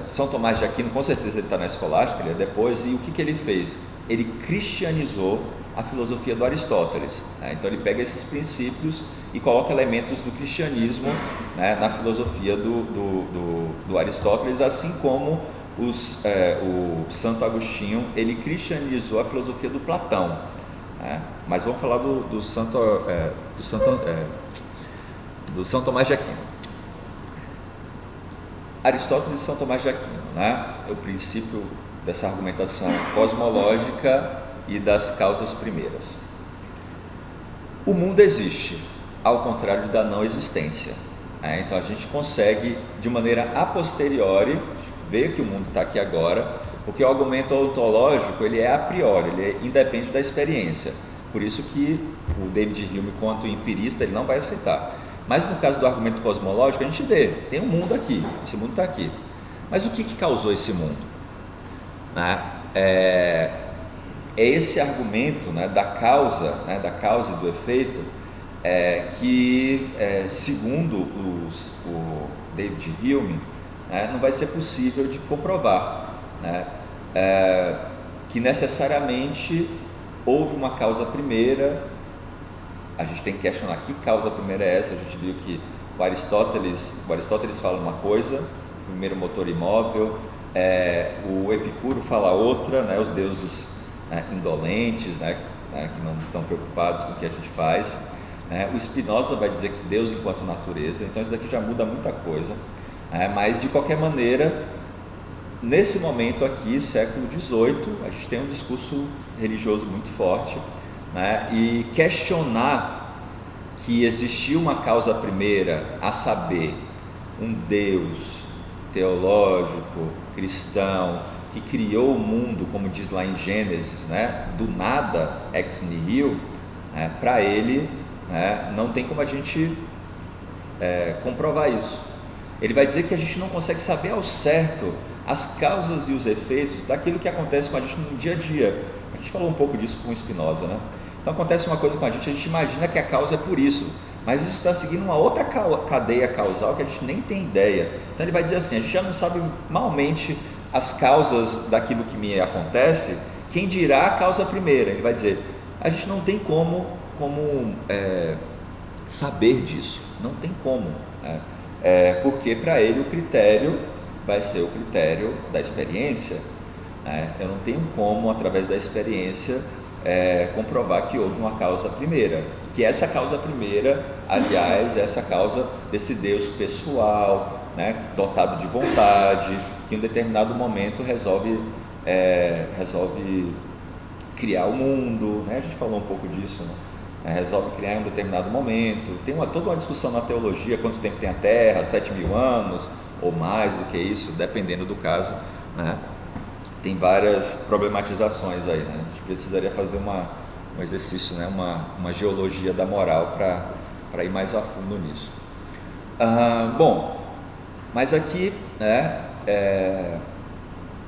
A: São Tomás de Aquino, com certeza ele está na escolástica, ele é depois, e o que ele fez? Ele cristianizou a filosofia do Aristóteles, né? Então ele pega esses princípios e coloca elementos do cristianismo, né, na filosofia do Aristóteles, assim como o Santo Agostinho, ele cristianizou a filosofia do Platão, né? Mas vamos falar do São Tomás de Aquino. Aristóteles e São Tomás de Aquino, né? É o princípio dessa argumentação cosmológica e das causas primeiras. O mundo existe, ao contrário da não existência, né? Então a gente consegue, de maneira a posteriori, ver que o mundo está aqui agora, porque o argumento ontológico ele é a priori, ele independe da experiência. Por isso que o David Hume, quanto empirista, ele não vai aceitar. Mas no caso do argumento cosmológico, a gente vê, tem um mundo aqui, esse mundo está aqui. Mas o que causou esse mundo? Né? É esse argumento, né, da causa e do efeito, que, segundo o David Hume, não vai ser possível de comprovar, né? Que necessariamente houve uma causa primeira. A gente tem que questionar que causa primeira é essa. A gente viu que o Aristóteles fala uma coisa, primeiro motor imóvel, o Epicuro fala outra, né, os deuses, né, indolentes, né, que não estão preocupados com o que a gente faz. O Spinoza vai dizer que Deus enquanto natureza. Então isso daqui já muda muita coisa, mas de qualquer maneira, nesse momento aqui, século XVIII, a gente tem um discurso religioso muito forte, né, e questionar que existiu uma causa primeira, a saber, um Deus teológico, cristão, que criou o mundo, como diz lá em Gênesis, né, do nada, ex nihilo, para ele, não tem como a gente comprovar isso. Ele vai dizer que a gente não consegue saber ao certo as causas e os efeitos daquilo que acontece com a gente no dia a dia. A gente falou um pouco disso com o Spinoza, né? Então acontece uma coisa com a gente imagina que a causa é por isso, mas isso está seguindo uma outra cadeia causal que a gente nem tem ideia. Então ele vai dizer assim, a gente já não sabe malmente as causas daquilo que me acontece, quem dirá a causa primeira? Ele vai dizer, a gente não tem como saber disso, não tem como, porque para ele o critério vai ser o critério da experiência, né? Eu não tenho como, através da experiência, comprovar que houve uma causa primeira, que essa causa primeira, aliás, é essa causa desse Deus pessoal, né, dotado de vontade, que em um determinado momento resolve criar o mundo, né? A gente falou um pouco disso, né? Resolve criar em um determinado momento. Tem toda uma discussão na teologia, quanto tempo tem a Terra, 7.000 anos, ou mais do que isso, dependendo do caso, né? Tem várias problematizações aí, né? A gente precisaria fazer um exercício, né? uma geologia da moral para ir mais a fundo nisso. Bom, mas aqui, né,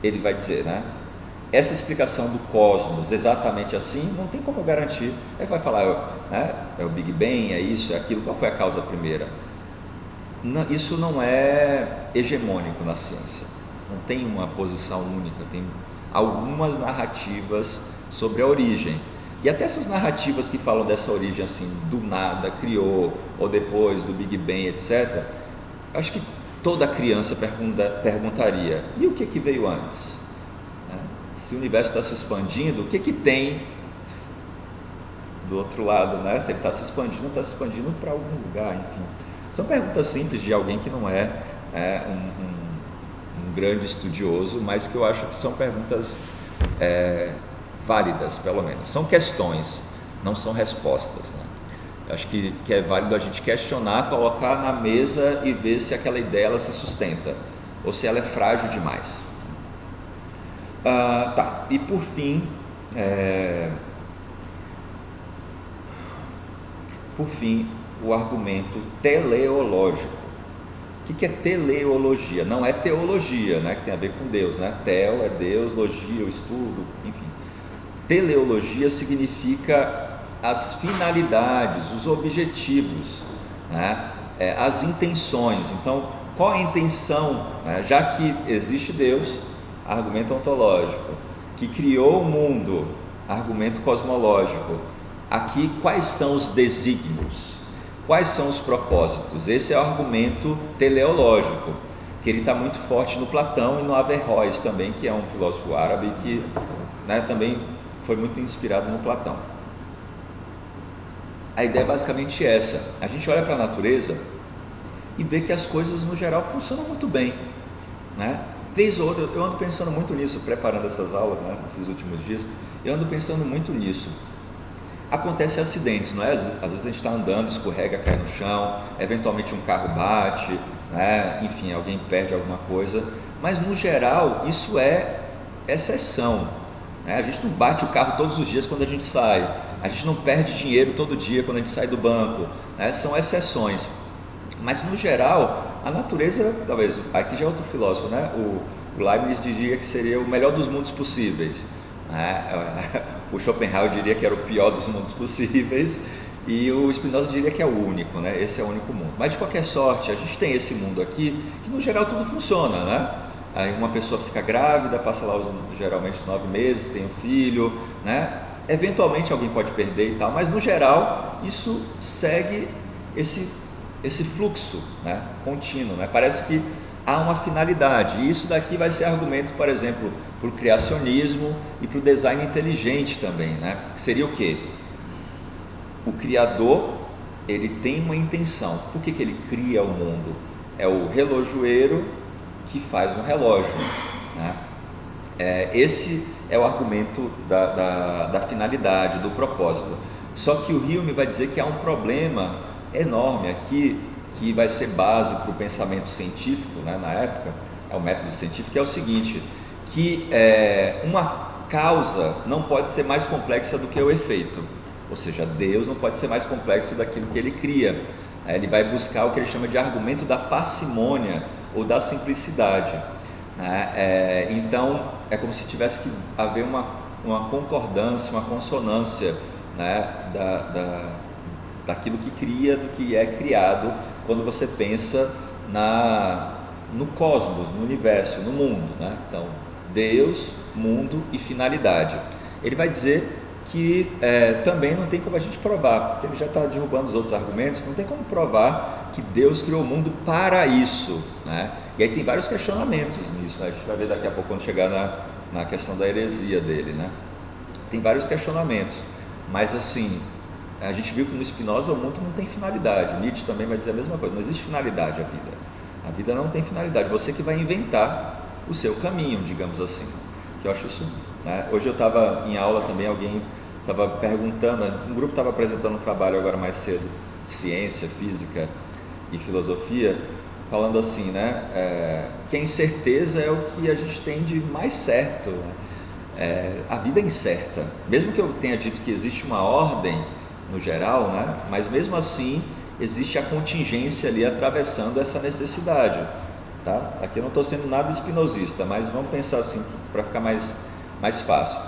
A: ele vai dizer, né, essa explicação do cosmos exatamente assim, não tem como garantir. Ele vai falar, né, é o Big Bang, é isso, é aquilo, qual foi a causa primeira? Não, isso não é hegemônico na ciência, não tem uma posição única, tem algumas narrativas sobre a origem, e até essas narrativas que falam dessa origem assim, do nada, criou, ou depois do Big Bang, etc., acho que toda criança perguntaria, e o que veio antes? Se o universo está se expandindo, o que tem do outro lado, né? Se ele está se expandindo para algum lugar, enfim. São perguntas simples de alguém que não é um grande estudioso, mas que eu acho que são perguntas válidas, pelo menos. São questões, não são respostas, né? Eu acho que é válido a gente questionar, colocar na mesa e ver se aquela ideia ela se sustenta, ou se ela é frágil demais. E por fim, o argumento teleológico. O que é teleologia? Não é teologia, né, que tem a ver com Deus, né? Teo é Deus, logia, o estudo, enfim. Teleologia significa as finalidades, os objetivos, né? As intenções. Então, qual a intenção, né? Já que existe Deus, argumento ontológico, que criou o mundo, argumento cosmológico, aqui quais são os desígnios, quais são os propósitos? Esse é o argumento teleológico, que ele está muito forte no Platão e no Averroes também, que é um filósofo árabe que, né, também foi muito inspirado no Platão. A ideia é basicamente essa: a gente olha para a natureza e vê que as coisas no geral funcionam muito bem, né? Vez ou outra, eu ando pensando muito nisso, preparando essas aulas, né, esses últimos dias, eu ando pensando muito nisso. Acontecem acidentes, não é? Às vezes a gente está andando, escorrega, cai no chão, eventualmente um carro bate, né? Enfim, alguém perde alguma coisa, mas no geral isso é exceção, né? A gente não bate o carro todos os dias quando a gente sai, a gente não perde dinheiro todo dia quando a gente sai do banco, né? São exceções, mas no geral a natureza, talvez, aqui já é outro filósofo, né? O Leibniz diria que seria o melhor dos mundos possíveis, né? O Schopenhauer diria que era o pior dos mundos possíveis, e o Spinoza diria que é o único, né? Esse é o único mundo. Mas de qualquer sorte, a gente tem esse mundo aqui que no geral tudo funciona, né? Aí uma pessoa fica grávida, passa lá geralmente 9 meses, tem um filho, né? Eventualmente alguém pode perder e tal, mas no geral isso segue esse fluxo, né, contínuo, né? Parece que há uma finalidade, e isso daqui vai ser argumento, por exemplo, para o criacionismo e para o design inteligente também, né? Que seria o quê? O criador, ele tem uma intenção. Por que ele cria o mundo? É o relojoeiro que faz um relógio, né? Esse é o argumento da finalidade, do propósito. Só que o Hume vai dizer que há um problema enorme aqui, que vai ser base para o pensamento científico, né, na época, é o método científico, que é o seguinte, que uma causa não pode ser mais complexa do que o efeito, ou seja, Deus não pode ser mais complexo daquilo que ele cria. Ele vai buscar o que ele chama de argumento da parcimônia ou da simplicidade, né? Então é como se tivesse que haver uma concordância, uma consonância, né, daquilo que cria, do que é criado, quando você pensa no cosmos, no universo, no mundo, né? Então, Deus, mundo e finalidade. Ele vai dizer que também não tem como a gente provar, porque ele já está derrubando os outros argumentos, não tem como provar que Deus criou o mundo para isso, né? E aí tem vários questionamentos nisso, né? A gente vai ver daqui a pouco quando chegar na questão da heresia dele, né? Tem vários questionamentos, mas assim, a gente viu que no Spinoza o mundo não tem finalidade. Nietzsche também vai dizer a mesma coisa, não existe finalidade a vida não tem finalidade, você que vai inventar o seu caminho, digamos assim, que eu acho isso, né? Hoje eu estava em aula também, alguém estava perguntando, um grupo estava apresentando um trabalho agora mais cedo, de ciência, física e filosofia, falando assim, né, que a incerteza é o que a gente tem de mais certo, né? A vida é incerta, mesmo que eu tenha dito que existe uma ordem no geral, né? Mas mesmo assim existe a contingência ali atravessando essa necessidade, tá? Aqui eu não estou sendo nada espinosista, mas vamos pensar assim para ficar mais fácil.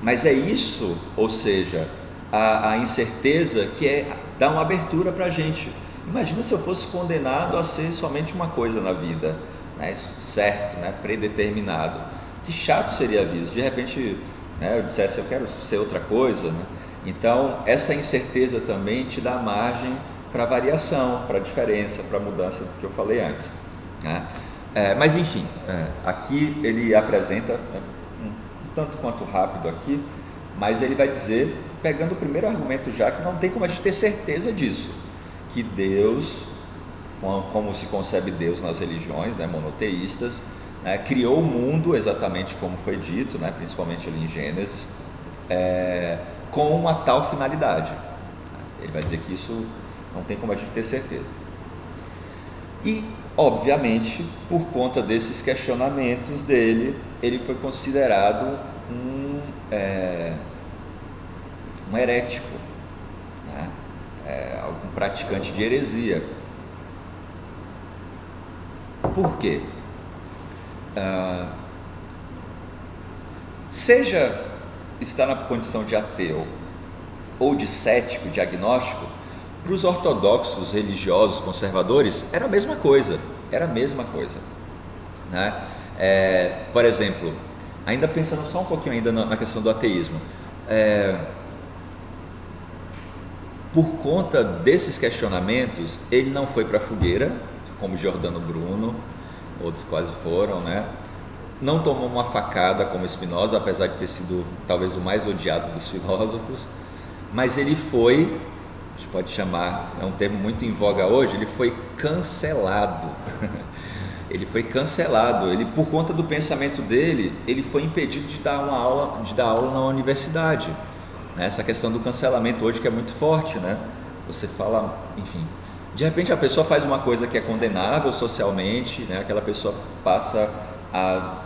A: Mas é isso, ou seja, a incerteza que dá uma abertura para a gente. Imagina se eu fosse condenado a ser somente uma coisa na vida, né? Certo, né? Predeterminado. Que chato seria a vida, de repente, né, eu dissesse eu quero ser outra coisa, né? Então essa incerteza também te dá margem para variação, para diferença, para mudança do que eu falei antes, né? Mas enfim, aqui ele apresenta, um tanto quanto rápido aqui, mas ele vai dizer, pegando o primeiro argumento já, que não tem como a gente ter certeza disso, que Deus, como se concebe Deus nas religiões, né, monoteístas, né, criou o mundo exatamente como foi dito, né, principalmente ali em Gênesis, com uma tal finalidade. Ele vai dizer que isso não tem como a gente ter certeza. E, obviamente, por conta desses questionamentos dele, ele foi considerado um herético, né? Um praticante de heresia. Por quê? Seja estar na condição de ateu ou de cético, de agnóstico, Para os ortodoxos religiosos conservadores, era a mesma coisa, né? Por exemplo, ainda pensando só um pouquinho ainda na questão do ateísmo, por conta desses questionamentos, ele não foi para a fogueira, como Giordano Bruno, outros quase foram, né? Não tomou uma facada como Spinoza, apesar de ter sido talvez o mais odiado dos filósofos, mas ele foi, a gente pode chamar, é um termo muito em voga hoje, ele foi cancelado. Ele foi cancelado, ele, por conta do pensamento dele, ele foi impedido de dar aula na universidade. Essa questão do cancelamento hoje que é muito forte, né? Você fala, enfim, de repente a pessoa faz uma coisa que é condenável socialmente, né? Aquela pessoa passa a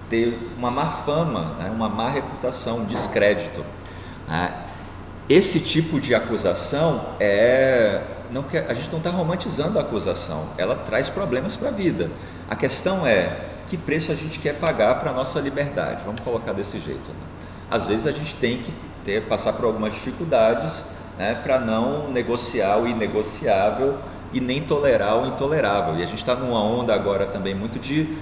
A: ter uma má fama, né? Uma má reputação, um descrédito. Esse tipo de acusação a gente não está romantizando a acusação, ela traz problemas para a vida. A questão é que preço a gente quer pagar para a nossa liberdade, vamos colocar desse jeito, né? Às vezes a gente tem que passar por algumas dificuldades, né, para não negociar o inegociável e nem tolerar o intolerável. E a gente está numa onda agora também muito de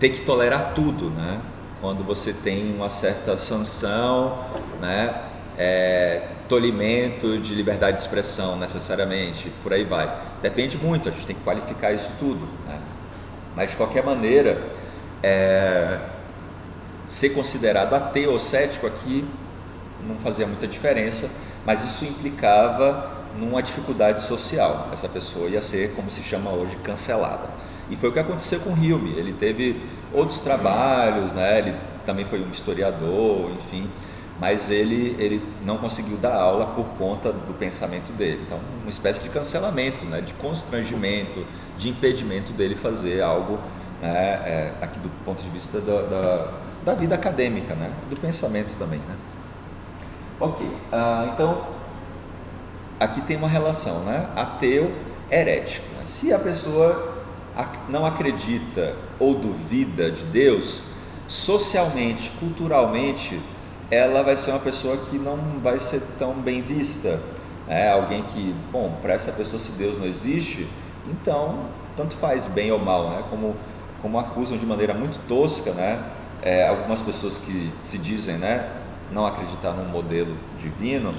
A: ter que tolerar tudo, né? Quando você tem uma certa sanção, né, tolimento de liberdade de expressão necessariamente, por aí vai. Depende muito, a gente tem que qualificar isso tudo, né? Mas de qualquer maneira, ser considerado ateu ou cético aqui não fazia muita diferença, mas isso implicava numa dificuldade social. Essa pessoa ia ser, como se chama hoje, cancelada. E foi o que aconteceu com Hume. Ele teve outros trabalhos, né? Ele também foi um historiador, enfim, mas ele não conseguiu dar aula por conta do pensamento dele. Então, uma espécie de cancelamento, né? De constrangimento, de impedimento dele fazer algo, né? Aqui do ponto de vista da vida acadêmica, né? Do pensamento também, né? Ok, então aqui tem uma relação, né? Ateu, herético. Se a pessoa não acredita ou duvida de Deus, socialmente, culturalmente, ela vai ser uma pessoa que não vai ser tão bem vista. Alguém que, bom, para essa pessoa, se Deus não existe, então tanto faz bem ou mal, né? Como acusam de maneira muito tosca, né? Algumas pessoas que se dizem, né, não acreditar num modelo divino,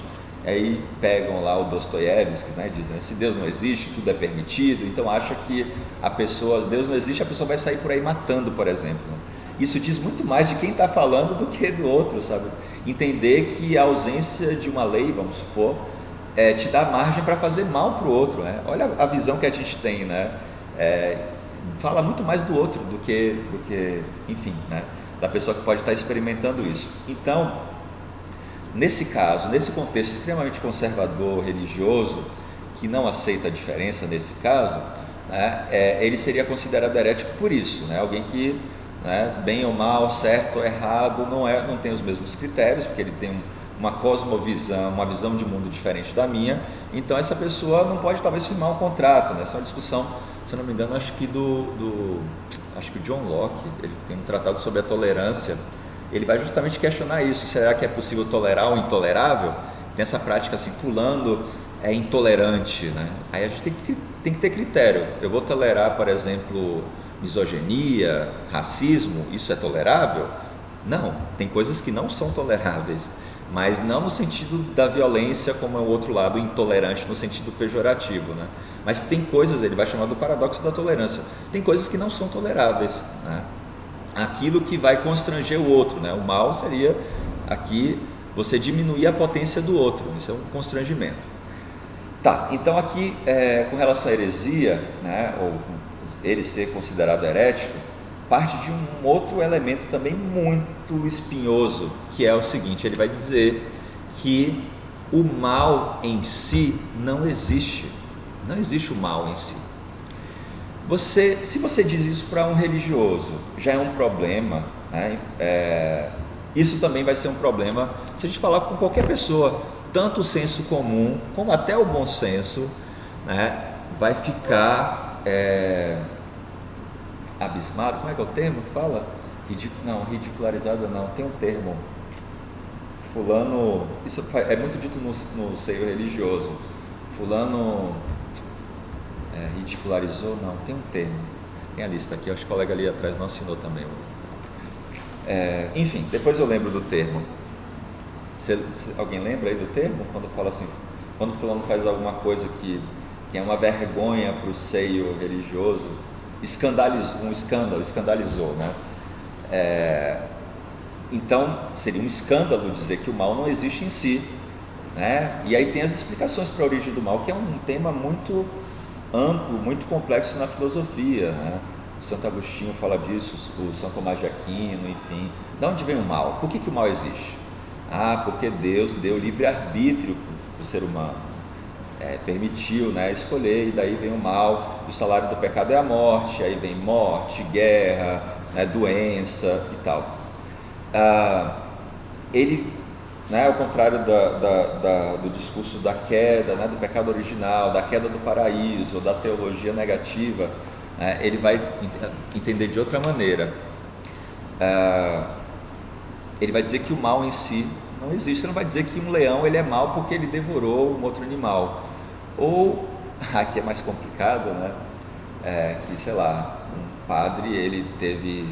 A: aí pegam lá o Dostoiévski, né, dizem, se Deus não existe, tudo é permitido, então acha que Deus não existe, a pessoa vai sair por aí matando, por exemplo. Isso diz muito mais de quem está falando do que do outro, sabe? Entender que a ausência de uma lei, vamos supor, te dá margem para fazer mal para o outro, né? Olha a visão que a gente tem, né? Fala muito mais do outro do que, enfim, né? Da pessoa que pode estar experimentando isso. Então, nesse caso, nesse contexto extremamente conservador, religioso, que não aceita a diferença nesse caso, né, ele seria considerado herético por isso, né? Alguém que, né, bem ou mal, certo ou errado, não tem os mesmos critérios, porque ele tem uma cosmovisão, uma visão de mundo diferente da minha, então essa pessoa não pode talvez firmar um contrato, né? Essa é uma discussão, se eu não me engano, acho que acho que o John Locke, ele tem um tratado sobre a tolerância, ele vai justamente questionar isso, será que é possível tolerar o intolerável? Tem essa prática assim, fulano é intolerante, né? Aí a gente tem que ter critério. Eu vou tolerar, por exemplo, misoginia, racismo, isso é tolerável? Não, tem coisas que não são toleráveis, mas não no sentido da violência, como é o outro lado, intolerante no sentido pejorativo, né? Mas tem coisas, ele vai chamar do paradoxo da tolerância, tem coisas que não são toleráveis, né? Aquilo que vai constranger o outro, né? O mal seria aqui você diminuir a potência do outro, isso é um constrangimento. Tá, então aqui com relação à heresia, né, ou ele ser considerado herético, parte de um outro elemento também muito espinhoso, que é o seguinte, ele vai dizer que o mal em si não existe o mal em si. Se você diz isso para um religioso, já é um problema, né? Isso também vai ser um problema se a gente falar com qualquer pessoa, tanto o senso comum como até o bom senso, né? Vai ficar abismado, como é que é o termo que fala? Ridicularizado não, tem um termo, fulano, isso é muito dito no seio religioso, fulano ridicularizou, não, tem um termo, tem a lista aqui, acho que o colega ali atrás não assinou também. Enfim, depois eu lembro do termo. Alguém lembra aí do termo? Quando fala assim, quando fulano faz alguma coisa que é uma vergonha para o seio religioso, escandalizou, né? Então, seria um escândalo dizer que o mal não existe em si, né? E aí tem as explicações para a origem do mal, que é um tema muito amplo, muito complexo na filosofia, né? O Santo Agostinho fala disso, o São Tomás de Aquino, enfim. De onde vem o mal? Por que o mal existe? Porque Deus deu livre-arbítrio para o ser humano, permitiu, né, escolher, e daí vem o mal. O salário do pecado é a morte, aí vem morte, guerra, né, doença e tal. Ele, né, ao contrário do discurso da queda, né, do pecado original, da queda do paraíso, da teologia negativa, ele vai entender de outra maneira. Ele vai dizer que o mal em si não existe. Ele não vai dizer que um leão ele é mau porque ele devorou um outro animal. Ou, aqui é mais complicado, né? Que, sei lá, um padre ele teve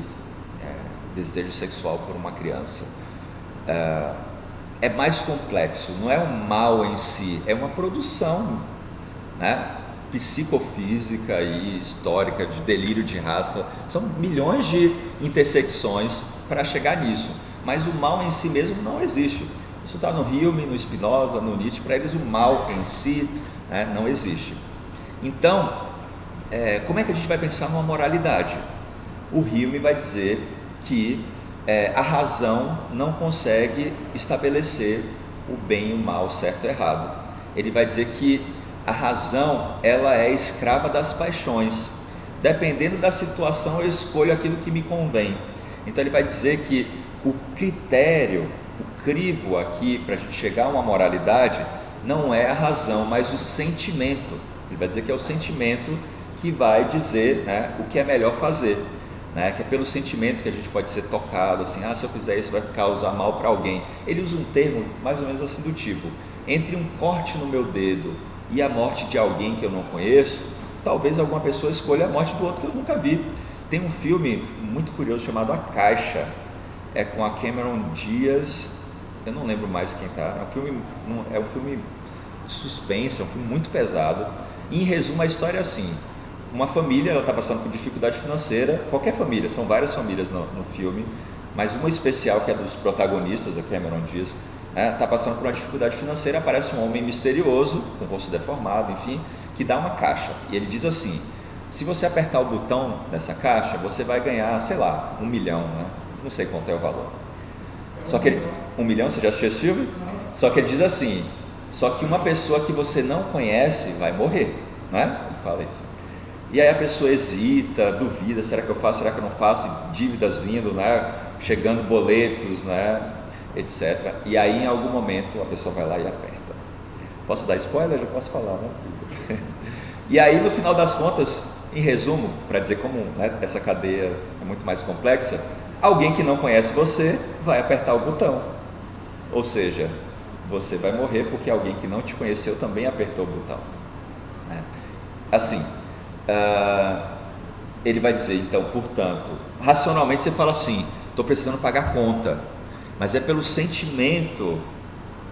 A: desejo sexual por uma criança. É mais complexo, não é um mal em si, é uma produção, né, psicofísica e histórica, de delírio de raça. São milhões de intersecções para chegar nisso, mas o mal em si mesmo não existe. Isso está no Hume, no Spinoza, no Nietzsche. Para eles o mal em si, né, não existe. Então, como é que a gente vai pensar numa moralidade? O Hume vai dizer que a razão não consegue estabelecer o bem e o mal, certo e errado. Ele vai dizer que a razão ela é escrava das paixões. Dependendo da situação, eu escolho aquilo que me convém. Então ele vai dizer que o critério, o crivo aqui para a gente chegar a uma moralidade não é a razão, mas o sentimento. Ele vai dizer que é o sentimento que vai dizer, né, o que é melhor fazer, né, que é pelo sentimento que a gente pode ser tocado, assim, se eu fizer isso vai causar mal para alguém. Ele usa um termo mais ou menos assim do tipo, entre um corte no meu dedo e a morte de alguém que eu não conheço, talvez alguma pessoa escolha a morte do outro que eu nunca vi. Tem um filme muito curioso chamado A Caixa, com a Cameron Diaz, eu não lembro mais quem está, é um filme de suspense, é um filme muito pesado, e em resumo a história é assim, uma família, ela está passando por dificuldade financeira, qualquer família, são várias famílias no filme, mas uma especial que é dos protagonistas, a Cameron Diaz, está passando por uma dificuldade financeira, aparece um homem misterioso, com o rosto deformado, enfim, que dá uma caixa, e ele diz assim, se você apertar o botão dessa caixa, você vai ganhar, sei lá, 1 milhão, né? Não sei quanto é o valor. Só que 1 milhão, você já assistiu esse filme? Só que ele diz assim, só que uma pessoa que você não conhece vai morrer, né? Ele fala isso. E aí a pessoa hesita, duvida, será que eu faço, será que eu não faço? Dívidas vindo, né? Chegando boletos, né? Etc. E aí em algum momento a pessoa vai lá e aperta. Posso dar spoiler? Já posso falar, né? E aí no final das contas, em resumo, para dizer como, né, essa cadeia é muito mais complexa, alguém que não conhece você vai apertar o botão, ou seja, você vai morrer porque alguém que não te conheceu também apertou o botão, né? Assim, ele vai dizer então, portanto, racionalmente você fala assim, estou precisando pagar conta, mas é pelo sentimento,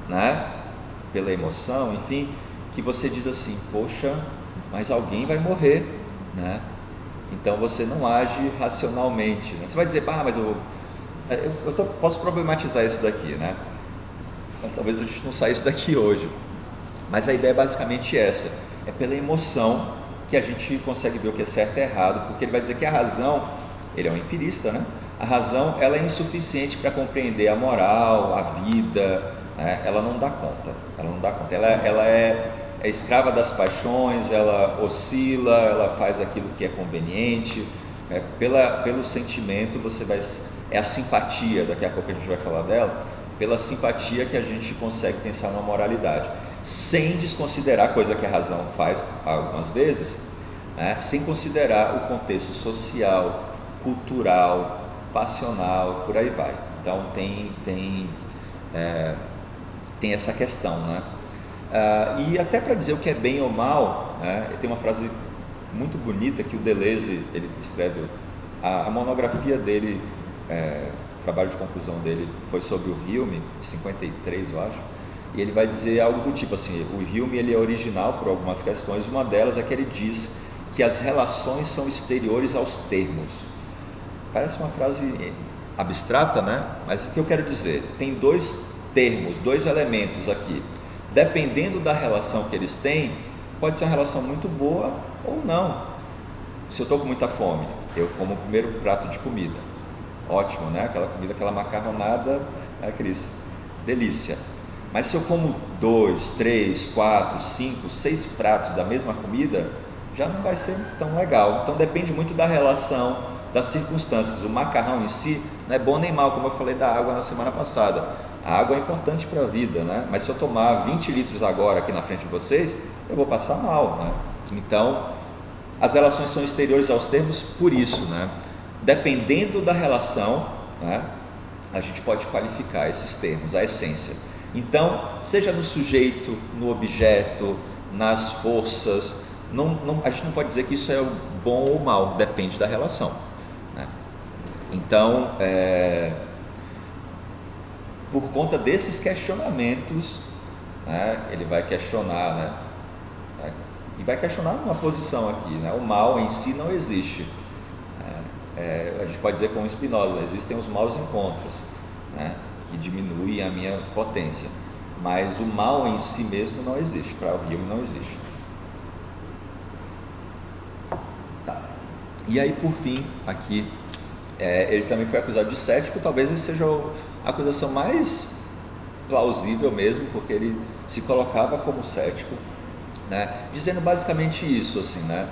A: né, pela emoção, enfim, que você diz assim, poxa, mas alguém vai morrer, né? Então você não age racionalmente, né? Você vai dizer, mas posso problematizar isso daqui, né? Mas talvez a gente não saísse daqui hoje. Mas a ideia é basicamente essa, é pela emoção que a gente consegue ver o que é certo e errado, porque ele vai dizer que a razão, ele é um empirista, né? A razão ela é insuficiente para compreender a moral, a vida, né? Ela não dá conta, ela é escrava das paixões, ela oscila, ela faz aquilo que é conveniente, pelo sentimento é a simpatia, daqui a pouco a gente vai falar dela, pela simpatia que a gente consegue pensar numa moralidade, sem desconsiderar, coisa que a razão faz algumas vezes, né, sem considerar o contexto social, cultural, passional, por aí vai. Então tem essa questão, né? E até para dizer o que é bem ou mal, né, tem uma frase muito bonita que o Deleuze ele escreve, a monografia dele, o trabalho de conclusão dele foi sobre o Hume, 53 eu acho, e ele vai dizer algo do tipo assim, o Hume ele é original por algumas questões, uma delas é que ele diz que as relações são exteriores aos termos. Parece uma frase abstrata, né? Mas o que eu quero dizer, tem dois termos, dois elementos aqui, dependendo da relação que eles têm, pode ser uma relação muito boa ou não. Se eu estou com muita fome, eu como o primeiro prato de comida, ótimo, né? Aquela comida, aquela macarronada, Cris, delícia. Mas se eu como 2, 3, 4, 5, 6 pratos da mesma comida, já não vai ser tão legal. Então depende muito da relação, das circunstâncias. O macarrão em si não é bom nem mal, como eu falei da água na semana passada. A água é importante para a vida, né? Mas se eu tomar 20 litros agora aqui na frente de vocês, eu vou passar mal, né? Então, as relações são exteriores aos termos por isso, né? Dependendo da relação, né, a gente pode qualificar esses termos, a essência. Então, seja no sujeito, no objeto, nas forças, a gente não pode dizer que isso é bom ou mal, depende da relação, né? Então, por conta desses questionamentos, né, ele vai questionar, né, e vai questionar uma posição aqui, né, o mal em si não existe. A gente pode dizer como Spinoza, existem os maus encontros, né, que diminuem a minha potência, mas o mal em si mesmo não existe, para o Hume não existe. Tá. E aí por fim, aqui, ele também foi acusado de cético, talvez ele seja a acusação mais plausível mesmo, porque ele se colocava como cético, né, dizendo basicamente isso, assim, né,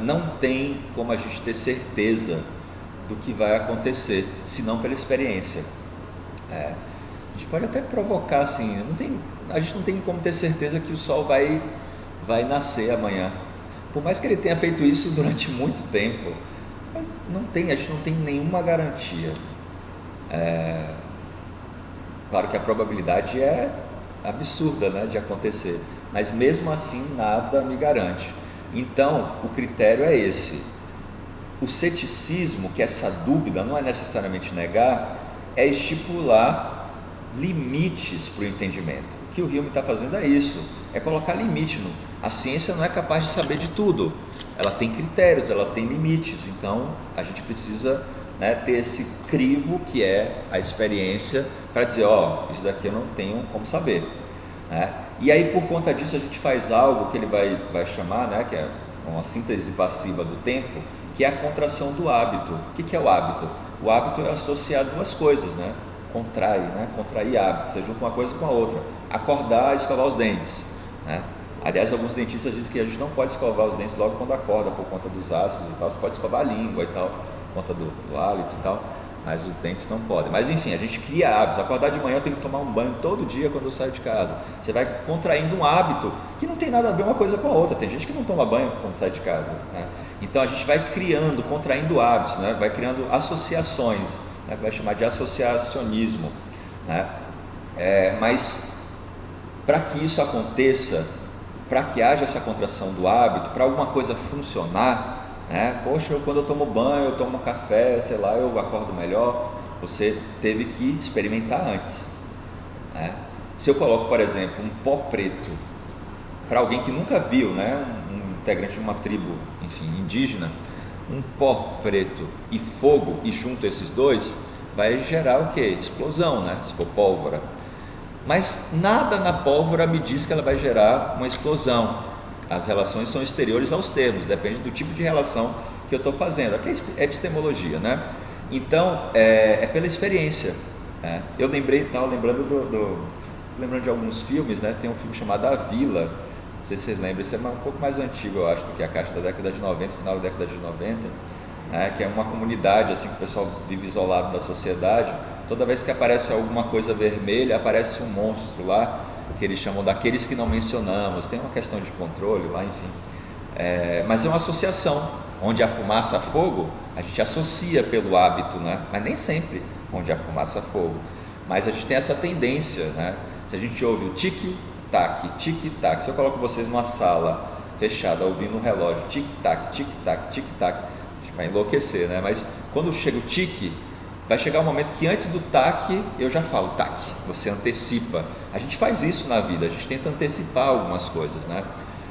A: não tem como a gente ter certeza do que vai acontecer, senão pela experiência. A gente pode até provocar assim, a gente não tem como ter certeza que o sol vai nascer amanhã, por mais que ele tenha feito isso durante muito tempo, a gente não tem nenhuma garantia. Claro que a probabilidade é absurda, né, de acontecer, mas mesmo assim nada me garante. Então o critério é esse. O ceticismo, que é essa dúvida, não é necessariamente negar, é estipular limites para o entendimento. O que o Hume está fazendo é isso, é colocar limite. A ciência não é capaz de saber de tudo, ela tem critérios, ela tem limites, então a gente precisa, né, ter esse crivo que é a experiência para dizer, isso daqui eu não tenho como saber, né? E aí por conta disso a gente faz algo que ele vai chamar, né, que é uma síntese passiva do tempo, que é a contração do hábito. O que é o hábito? O hábito é associar duas coisas, né? Contrair hábitos, você junta uma coisa com a outra. Acordar, escovar os dentes, né? Aliás, alguns dentistas dizem que a gente não pode escovar os dentes logo quando acorda, por conta dos ácidos e tal. Você pode escovar a língua e tal, por conta do hálito e tal, mas os dentes não podem. Mas enfim, a gente cria hábitos. Acordar de manhã, eu tenho que tomar um banho todo dia quando eu saio de casa. Você vai contraindo um hábito que não tem nada a ver uma coisa com a outra. Tem gente que não toma banho quando sai de casa, né? Então a gente vai contraindo hábitos, né? Vai criando associações, né? Vai chamar de associacionismo, né? Mas para que isso aconteça, para que haja essa contração do hábito, para alguma coisa funcionar, né? Poxa, quando eu tomo banho, eu tomo café, sei lá, eu acordo melhor. Você teve que experimentar antes, né? Se eu coloco, por exemplo, um pó preto para alguém que nunca viu, né, um integrante de uma tribo, enfim, indígena, um pó preto e fogo, e junto esses dois, vai gerar o quê? Explosão, né? Se for pólvora. Mas nada na pólvora me diz que ela vai gerar uma explosão. As relações são exteriores aos termos, depende do tipo de relação que eu estou fazendo. Aqui é epistemologia, né? Então, é pela experiência, né? Eu lembrando de alguns filmes, né? Tem um filme chamado A Vila, não sei se vocês lembram, esse é um pouco mais antigo, eu acho, do que a Caixa, da década de 90, final da década de 90, né? Que é uma comunidade, assim, que o pessoal vive isolado da sociedade. Toda vez que aparece alguma coisa vermelha, aparece um monstro lá, que eles chamam daqueles que não mencionamos. Tem uma questão de controle lá, enfim. Mas é uma associação, onde a fumaça a fogo, a gente associa pelo hábito, né? Mas nem sempre onde a fumaça a fogo. Mas a gente tem essa tendência, né? Se a gente ouve o tique, tic-tac, tic-tac. Se eu coloco vocês numa sala fechada, ouvindo um relógio, tic-tac, tic-tac, tic-tac, vai enlouquecer, né? Mas quando chega o tic, vai chegar um momento que antes do tac, eu já falo tac, você antecipa. A gente faz isso na vida, a gente tenta antecipar algumas coisas, né?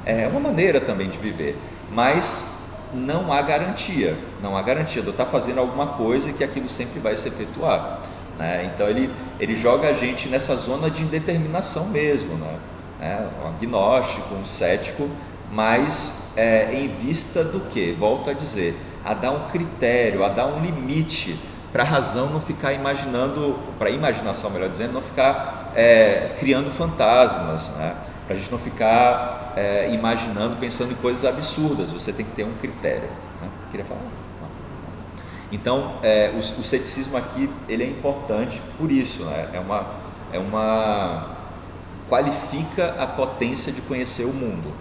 A: É uma maneira também de viver, mas não há garantia de eu estar fazendo alguma coisa e que aquilo sempre vai se efetuar, né? Então ele joga a gente nessa zona de indeterminação mesmo, né? Um agnóstico, um cético, mas em vista do que? Volto a dizer, a dar um critério, a dar um limite para a razão não ficar imaginando, para a imaginação, melhor dizendo, não ficar criando fantasmas, né? Para a gente não ficar imaginando, pensando em coisas absurdas. Você tem que ter um critério, né? Queria falar? Não. Então, o ceticismo aqui, ele é importante por isso, né? Qualifica a potência de conhecer o mundo,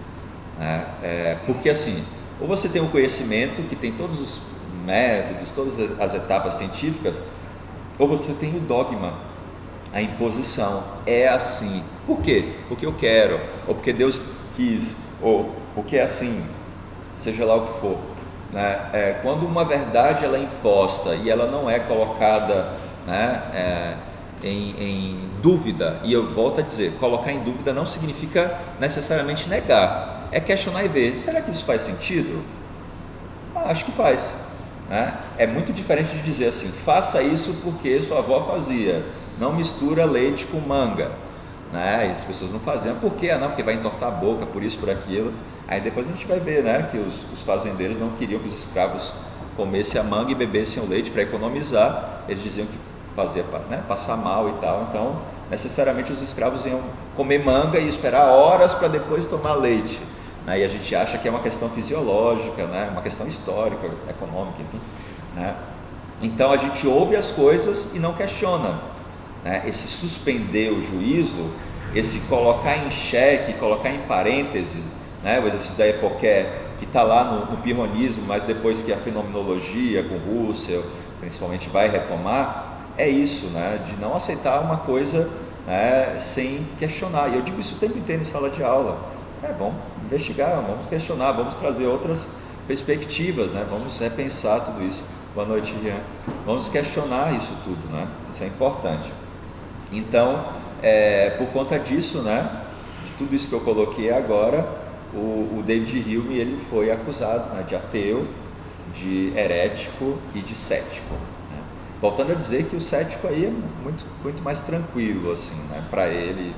A: né? Porque assim, ou você tem o conhecimento que tem todos os métodos, todas as etapas científicas, ou você tem o dogma, a imposição. É assim. Por quê? Porque eu quero, ou porque Deus quis, ou porque é assim, seja lá o que for, né? Quando uma verdade ela é imposta e ela não é colocada, né, em dúvida, e eu volto a dizer, colocar em dúvida não significa necessariamente negar, é questionar e ver, será que isso faz sentido? Acho que faz, né? É muito diferente de dizer assim, faça isso porque sua avó fazia, não mistura leite com manga, né? E as pessoas não faziam, por quê? Não, porque vai entortar a boca, por isso, por aquilo. Aí depois a gente vai ver, né, que os fazendeiros não queriam que os escravos comessem a manga e bebessem o leite para economizar, eles diziam que fazia, né, passar mal e tal, então necessariamente os escravos iam comer manga e esperar horas para depois tomar leite. E a gente acha que é uma questão fisiológica, né? Uma questão histórica, econômica, enfim, né? Então a gente ouve as coisas e não questiona, né? Esse suspender o juízo, esse colocar em xeque, colocar em parêntese, né? O exercício da Epoché, que está lá no pirronismo, mas depois que a fenomenologia com Russell principalmente vai retomar, é isso, né? De não aceitar uma coisa, né, sem questionar. E eu digo isso o tempo inteiro em sala de aula. Vamos investigar, vamos questionar, vamos trazer outras perspectivas, né? Vamos repensar tudo isso. Boa noite, Rian. Vamos questionar isso tudo, né? Isso é importante. Então, por conta disso, né, de tudo isso que eu coloquei agora, o David Hume, ele foi acusado, né, de ateu, de herético e de cético, né? Voltando a dizer que o cético aí é muito, muito mais tranquilo, assim, né, para ele,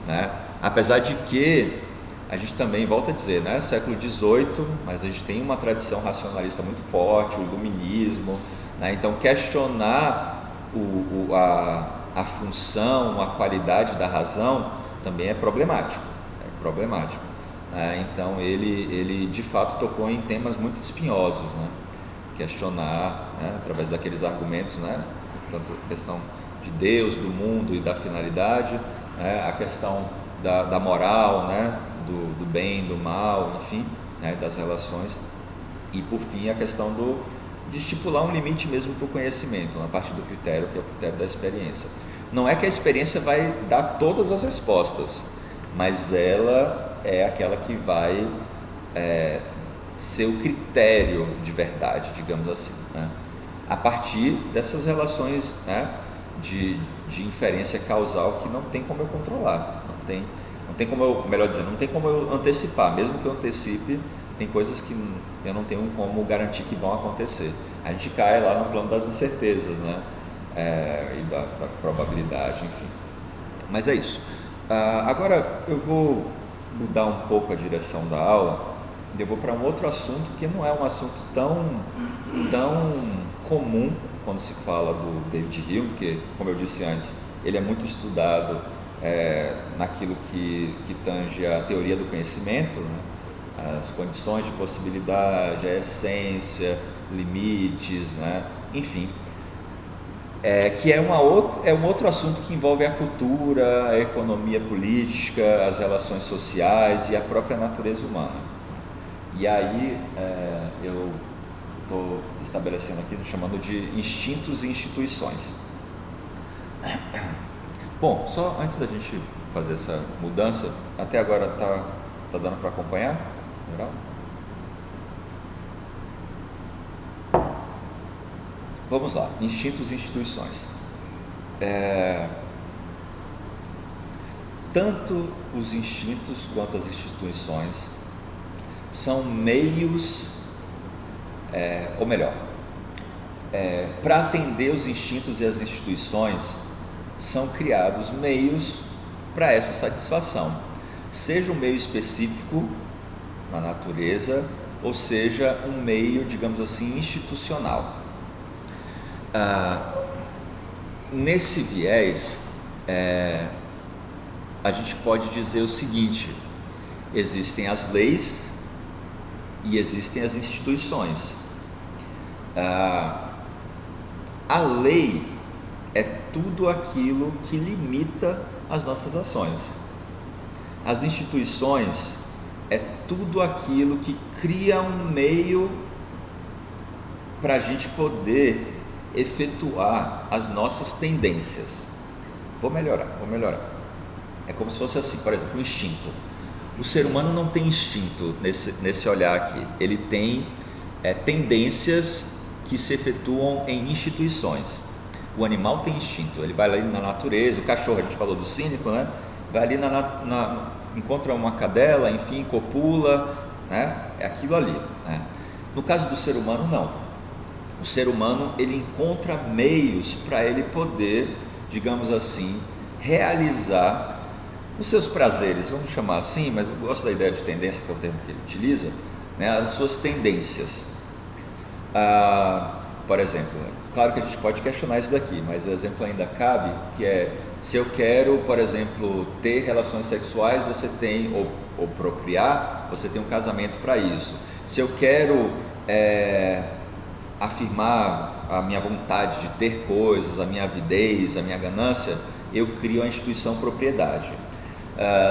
A: né? Apesar de que a gente também, volta a dizer, né, século XVIII, mas a gente tem uma tradição racionalista muito forte, o iluminismo, né? Então questionar a função, a qualidade da razão também é problemático, né? Então ele de fato tocou em temas muito espinhosos, né? Questionar, né, através daqueles argumentos, né, tanto a questão de Deus, do mundo e da finalidade, né, a questão da moral, né, do bem, do mal, enfim, né, das relações, e por fim a questão de estipular um limite mesmo para o conhecimento, na parte do critério, que é o critério da experiência. Não é que a experiência vai dar todas as respostas, mas ela é aquela que vai ser o critério de verdade, digamos assim, né, a partir dessas relações, né, de inferência causal que não tem como eu controlar, não tem como eu, melhor dizendo, não tem como eu antecipar. Mesmo que eu antecipe, tem coisas que eu não tenho como garantir que vão acontecer. A gente cai lá no plano das incertezas, né, e da probabilidade, enfim. Mas é isso. Agora eu vou mudar um pouco a direção da aula, e eu vou para um outro assunto que não é um assunto tão comum quando se fala do David Hume, porque, como eu disse antes, ele é muito estudado naquilo que tange a teoria do conhecimento, né? As condições de possibilidade, a essência, limites, né? Enfim, que é um outro assunto que envolve a cultura, a economia política, as relações sociais e a própria natureza humana. E aí eu estou estabelecendo aqui, chamando de instintos e instituições. Bom, só antes da gente fazer essa mudança. Até agora tá dando para acompanhar? Geral? Vamos lá, instintos e instituições. Tanto os instintos quanto as instituições são meios, ou melhor, para atender os instintos e as instituições, são criados meios para essa satisfação, seja um meio específico na natureza, ou seja um meio, digamos assim, institucional. Nesse viés, a gente pode dizer o seguinte: existem as leis e existem as instituições. A lei é tudo aquilo que limita as nossas ações. As instituições é tudo aquilo que cria um meio para a gente poder efetuar as nossas tendências. Vou melhorar. É como se fosse assim, por exemplo, o instinto. O ser humano não tem instinto nesse olhar aqui. Ele tem tendências que se efetuam em instituições. O animal tem instinto, ele vai ali na natureza. O cachorro, a gente falou do cínico, né? Vai ali encontra uma cadela, enfim, copula, né? É aquilo ali, né? No caso do ser humano, não. O ser humano, ele encontra meios para ele poder, digamos assim, realizar os seus prazeres, vamos chamar assim, mas eu gosto da ideia de tendência, que é o termo que ele utiliza, né? As suas tendências. Por exemplo, claro que a gente pode questionar isso daqui, mas o exemplo ainda cabe, que é: se eu quero, por exemplo, ter relações sexuais, você tem, ou procriar, você tem um casamento para isso. Se eu quero afirmar a minha vontade de ter coisas, a minha avidez, a minha ganância, eu crio a instituição propriedade.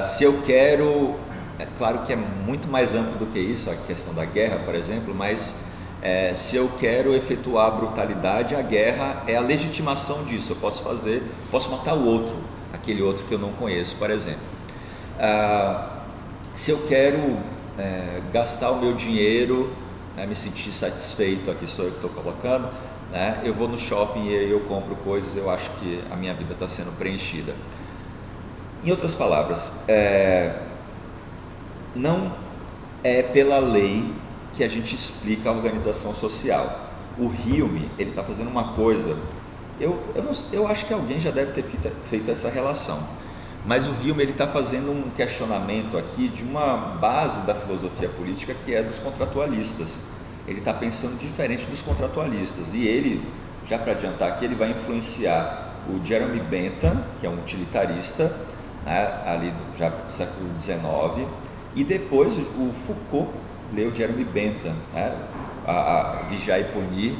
A: Se eu quero, é claro que é muito mais amplo do que isso, a questão da guerra, por exemplo, mas se eu quero efetuar a brutalidade, a guerra é a legitimação disso. Eu posso matar o outro, aquele outro que eu não conheço, por exemplo. Se eu quero gastar o meu dinheiro, me sentir satisfeito, aqui sou eu que estou colocando, né? Eu vou no shopping e eu compro coisas, eu acho que a minha vida está sendo preenchida. Em outras palavras, não é pela lei que a gente explica a organização social. O Hume, ele está fazendo uma coisa, eu acho que alguém já deve ter feito essa relação, mas o Hume, ele está fazendo um questionamento aqui de uma base da filosofia política, que é dos contratualistas. Ele está pensando diferente dos contratualistas, e ele, já para adiantar aqui, ele vai influenciar o Jeremy Bentham, que é um utilitarista, né, ali já do século XIX, e depois o Foucault leu Jeremy Bentham, né, a Vigiar e Punir,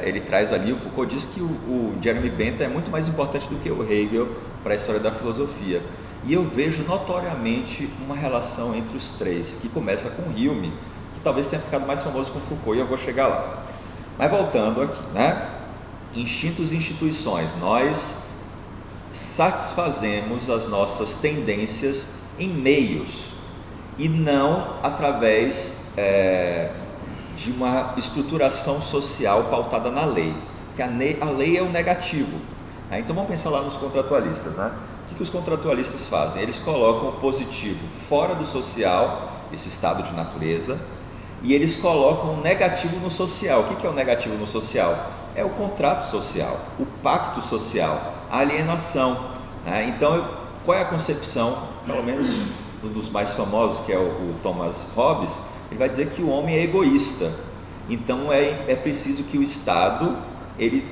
A: ele traz ali, o Foucault diz que o Jeremy Bentham é muito mais importante do que o Hegel para a história da filosofia, e eu vejo notoriamente uma relação entre os três, que começa com Hume, que talvez tenha ficado mais famoso com Foucault, e eu vou chegar lá. Mas voltando aqui, né? Instintos e instituições, nós satisfazemos as nossas tendências em meios, e não através de uma estruturação social pautada na lei, porque a lei é o negativo. Então vamos pensar lá nos contratualistas, né? O que os contratualistas fazem? Eles colocam o positivo fora do social, esse estado de natureza, e eles colocam o negativo no social. O que é o negativo no social? É o contrato social, o pacto social, a alienação, né? Então, qual é a concepção, pelo menos um dos mais famosos, que é o Thomas Hobbes? Ele vai dizer que o homem é egoísta, então é preciso que o Estado ele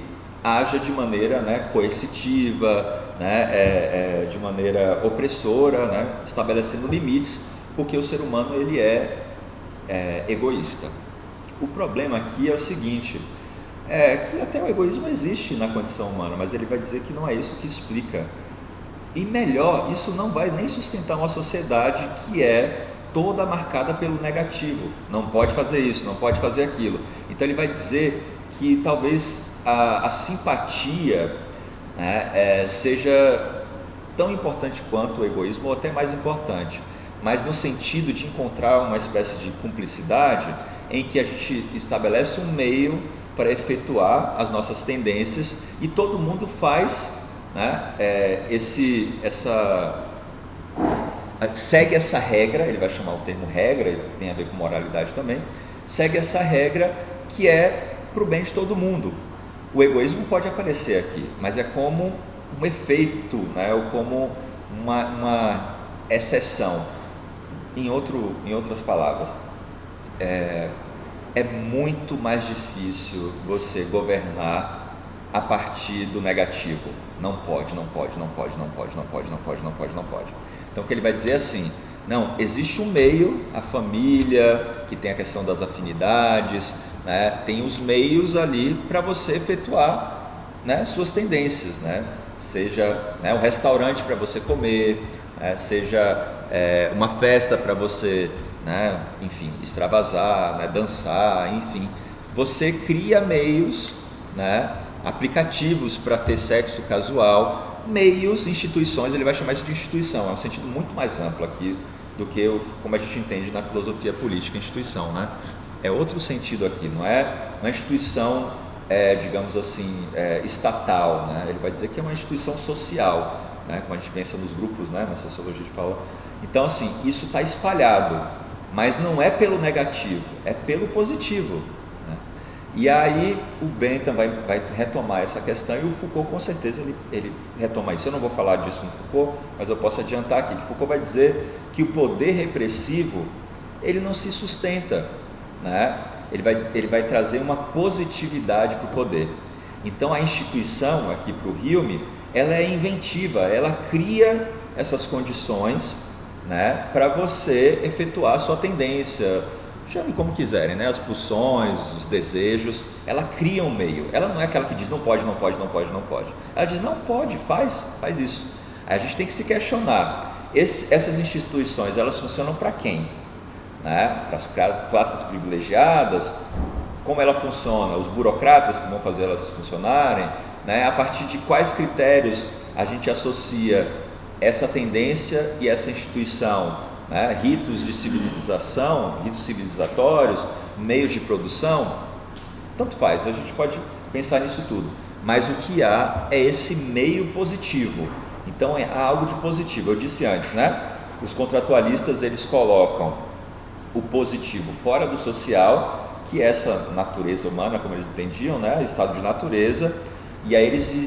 A: haja de maneira, né, coercitiva, né, de maneira opressora, né, estabelecendo limites, porque o ser humano ele é egoísta. O problema aqui é o seguinte, que até o egoísmo existe na condição humana, mas ele vai dizer que não é isso que explica. E melhor, isso não vai nem sustentar uma sociedade que é toda marcada pelo negativo. Não pode fazer isso, não pode fazer aquilo. Então ele vai dizer que talvez a simpatia, né, seja tão importante quanto o egoísmo, ou até mais importante, mas no sentido de encontrar uma espécie de cumplicidade em que a gente estabelece um meio para efetuar as nossas tendências e todo mundo faz, né, segue essa regra, ele vai chamar o termo regra, tem a ver com moralidade também, segue essa regra que é para o bem de todo mundo. O egoísmo pode aparecer aqui, mas é como um efeito, né, ou como uma exceção. Em outras palavras, é muito mais difícil você governar a partir do negativo. Não pode, não pode, não pode, não pode, não pode, não pode, não pode, não pode. Então o que ele vai dizer é assim, não, existe um meio, a família, que tem a questão das afinidades, né, tem os meios ali para você efetuar, né, suas tendências, né, seja, né, um restaurante para você comer, né, seja uma festa para você, né, enfim, extravasar, né, dançar, enfim, você cria meios, né, aplicativos para ter sexo casual, meios, instituições, ele vai chamar isso de instituição, é um sentido muito mais amplo aqui do que como a gente entende na filosofia política, instituição, né? É outro sentido aqui, não é uma instituição, digamos assim, estatal, né? Ele vai dizer que é uma instituição social, né? Como a gente pensa nos grupos, né? Na sociologia a gente fala. Então, assim, isso está espalhado, mas não é pelo negativo, é pelo positivo, né? E aí o Bentham vai retomar essa questão e o Foucault com certeza ele retoma isso. Eu não vou falar disso no Foucault, mas eu posso adiantar aqui que Foucault vai dizer que o poder repressivo ele não se sustenta, né? Ele vai trazer uma positividade para o poder. Então a instituição aqui para o Hume, ela é inventiva, ela cria essas condições, né, para você efetuar a sua tendência, chame como quiserem, né, as pulsões, os desejos, ela cria um meio, ela não é aquela que diz não pode, não pode, não pode, não pode, ela diz não pode, faz isso. Aí a gente tem que se questionar, essas instituições, elas funcionam para quem? Né? Para as classes privilegiadas, como ela funciona, os burocratas que vão fazer elas funcionarem, né? A partir de quais critérios a gente associa essa tendência e essa instituição, né? Ritos de civilização, ritos civilizatórios, meios de produção, tanto faz, a gente pode pensar nisso tudo, mas o que há é esse meio positivo, então há algo de positivo. Eu disse antes, né? Os contratualistas eles colocam o positivo fora do social, que é essa natureza humana, como eles entendiam, né? Estado de natureza, e aí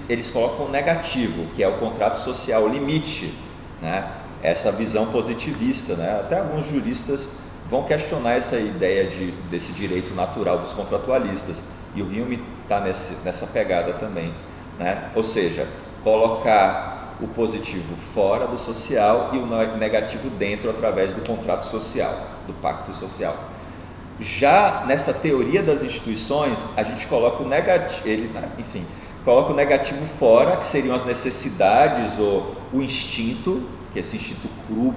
A: eles colocam o negativo, que é o contrato social, o limite, né? Essa visão positivista, né? Até alguns juristas vão questionar essa ideia desse direito natural dos contratualistas, e o Hume está nessa pegada também, né? Ou seja, colocar o positivo fora do social e o negativo dentro através do contrato social, do pacto social. Já nessa teoria das instituições, a gente coloca o negativo, coloca o negativo fora, que seriam as necessidades ou o instinto, que esse instinto cru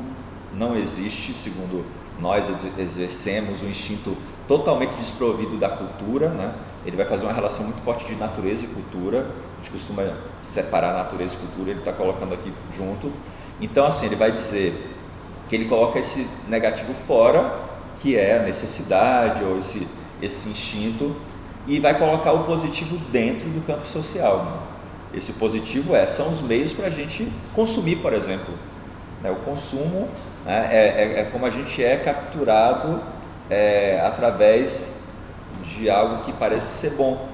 A: não existe, segundo nós exercemos, um instinto totalmente desprovido da cultura, né? Ele vai fazer uma relação muito forte de natureza e cultura, a gente costuma separar natureza e cultura, ele está colocando aqui junto. Então assim, ele vai dizer que ele coloca esse negativo fora, que é a necessidade ou esse instinto, e vai colocar o positivo dentro do campo social, né? Esse positivo são os meios para a gente consumir, por exemplo, né? O consumo, né, é como a gente é capturado através de algo que parece ser bom.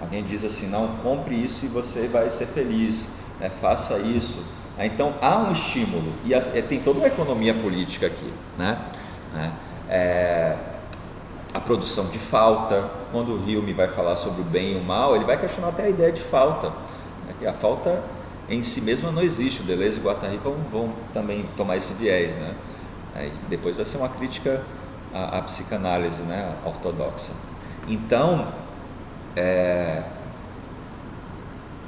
A: Alguém diz assim, não, compre isso e você vai ser feliz, né? Faça isso. Então há um estímulo, e tem toda uma economia política aqui, né? A produção de falta, quando o Hume vai falar sobre o bem e o mal, ele vai questionar até a ideia de falta, né? Que a falta em si mesma não existe. O Deleuze e o Guattari vão também tomar esse viés, né? Aí depois vai ser uma crítica à psicanálise, né, ortodoxa. Então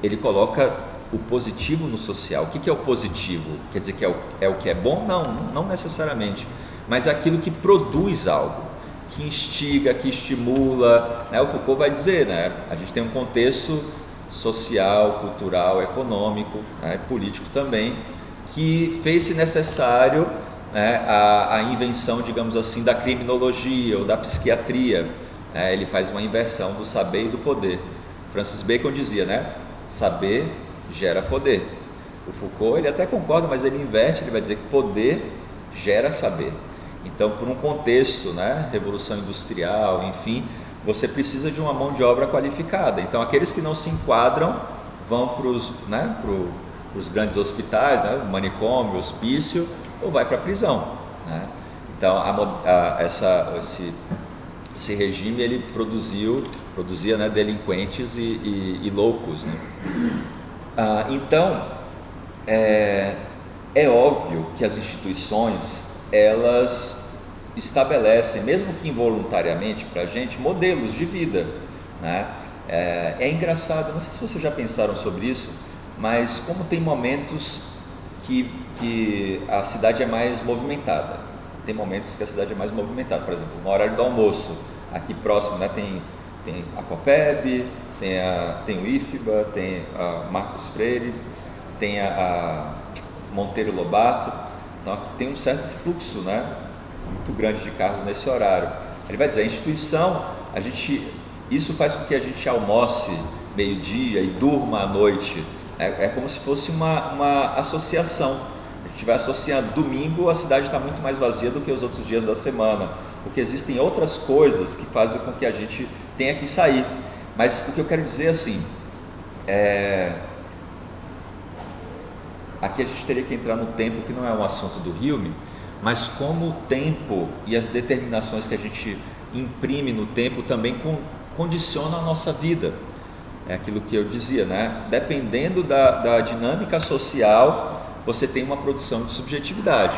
A: ele coloca o positivo no social. O que é o positivo? Quer dizer que é o que é bom? Não necessariamente, mas é aquilo que produz algo, que instiga, que estimula, né? O Foucault vai dizer, né? A gente tem um contexto social, cultural, econômico, né? Político também, que fez-se necessário, né, a invenção, digamos assim, da criminologia ou da psiquiatria. Ele faz uma inversão do saber e do poder. Francis Bacon dizia, né, saber gera poder. O Foucault, ele até concorda, mas ele inverte, ele vai dizer que poder gera saber. Então, por um contexto, né, revolução industrial, enfim, você precisa de uma mão de obra qualificada. Então, aqueles que não se enquadram vão para os, né, os grandes hospitais, né, manicômio, hospício, ou vai para a prisão, né? Então, esse regime, ele produzia, né, delinquentes e loucos, né? Então, é óbvio que as instituições, elas estabelecem, mesmo que involuntariamente para a gente, modelos de vida, né? É engraçado, não sei se vocês já pensaram sobre isso, mas como tem momentos que a cidade é mais movimentada, tem momentos que a cidade é mais movimentada, por exemplo, no horário do almoço, aqui próximo, né, tem a Copeb, tem o IFBA, tem a Marcos Freire, tem a Monteiro Lobato, então aqui tem um certo fluxo, né, muito grande de carros nesse horário. Ele vai dizer, a instituição, isso faz com que a gente almoce meio-dia e durma à noite. É como se fosse uma associação. A gente vai associando. Domingo a cidade está muito mais vazia do que os outros dias da semana, porque existem outras coisas que fazem com que a gente tenha que sair. Mas o que eu quero dizer assim, aqui a gente teria que entrar no tempo, que não é um assunto do Hume, mas como o tempo e as determinações que a gente imprime no tempo também condicionam a nossa vida. É aquilo que eu dizia, né? Dependendo da dinâmica social, você tem uma produção de subjetividade.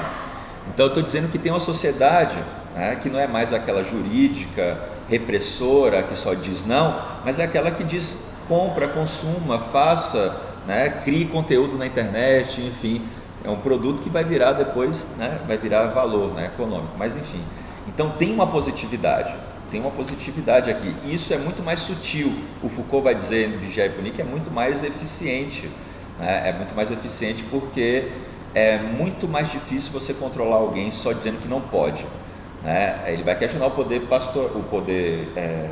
A: Então eu estou dizendo que tem uma sociedade, né, que não é mais aquela jurídica, repressora, que só diz não, mas é aquela que diz compra, consuma, faça, né, crie conteúdo na internet, enfim, é um produto que vai virar depois, né, vai virar valor, né, econômico, mas enfim. Então tem uma positividade aqui, e isso é muito mais sutil. O Foucault vai dizer no Vigiar e Punir que é muito mais eficiente, né? É muito mais eficiente porque é muito mais difícil você controlar alguém só dizendo que não pode, né? Ele vai questionar o poder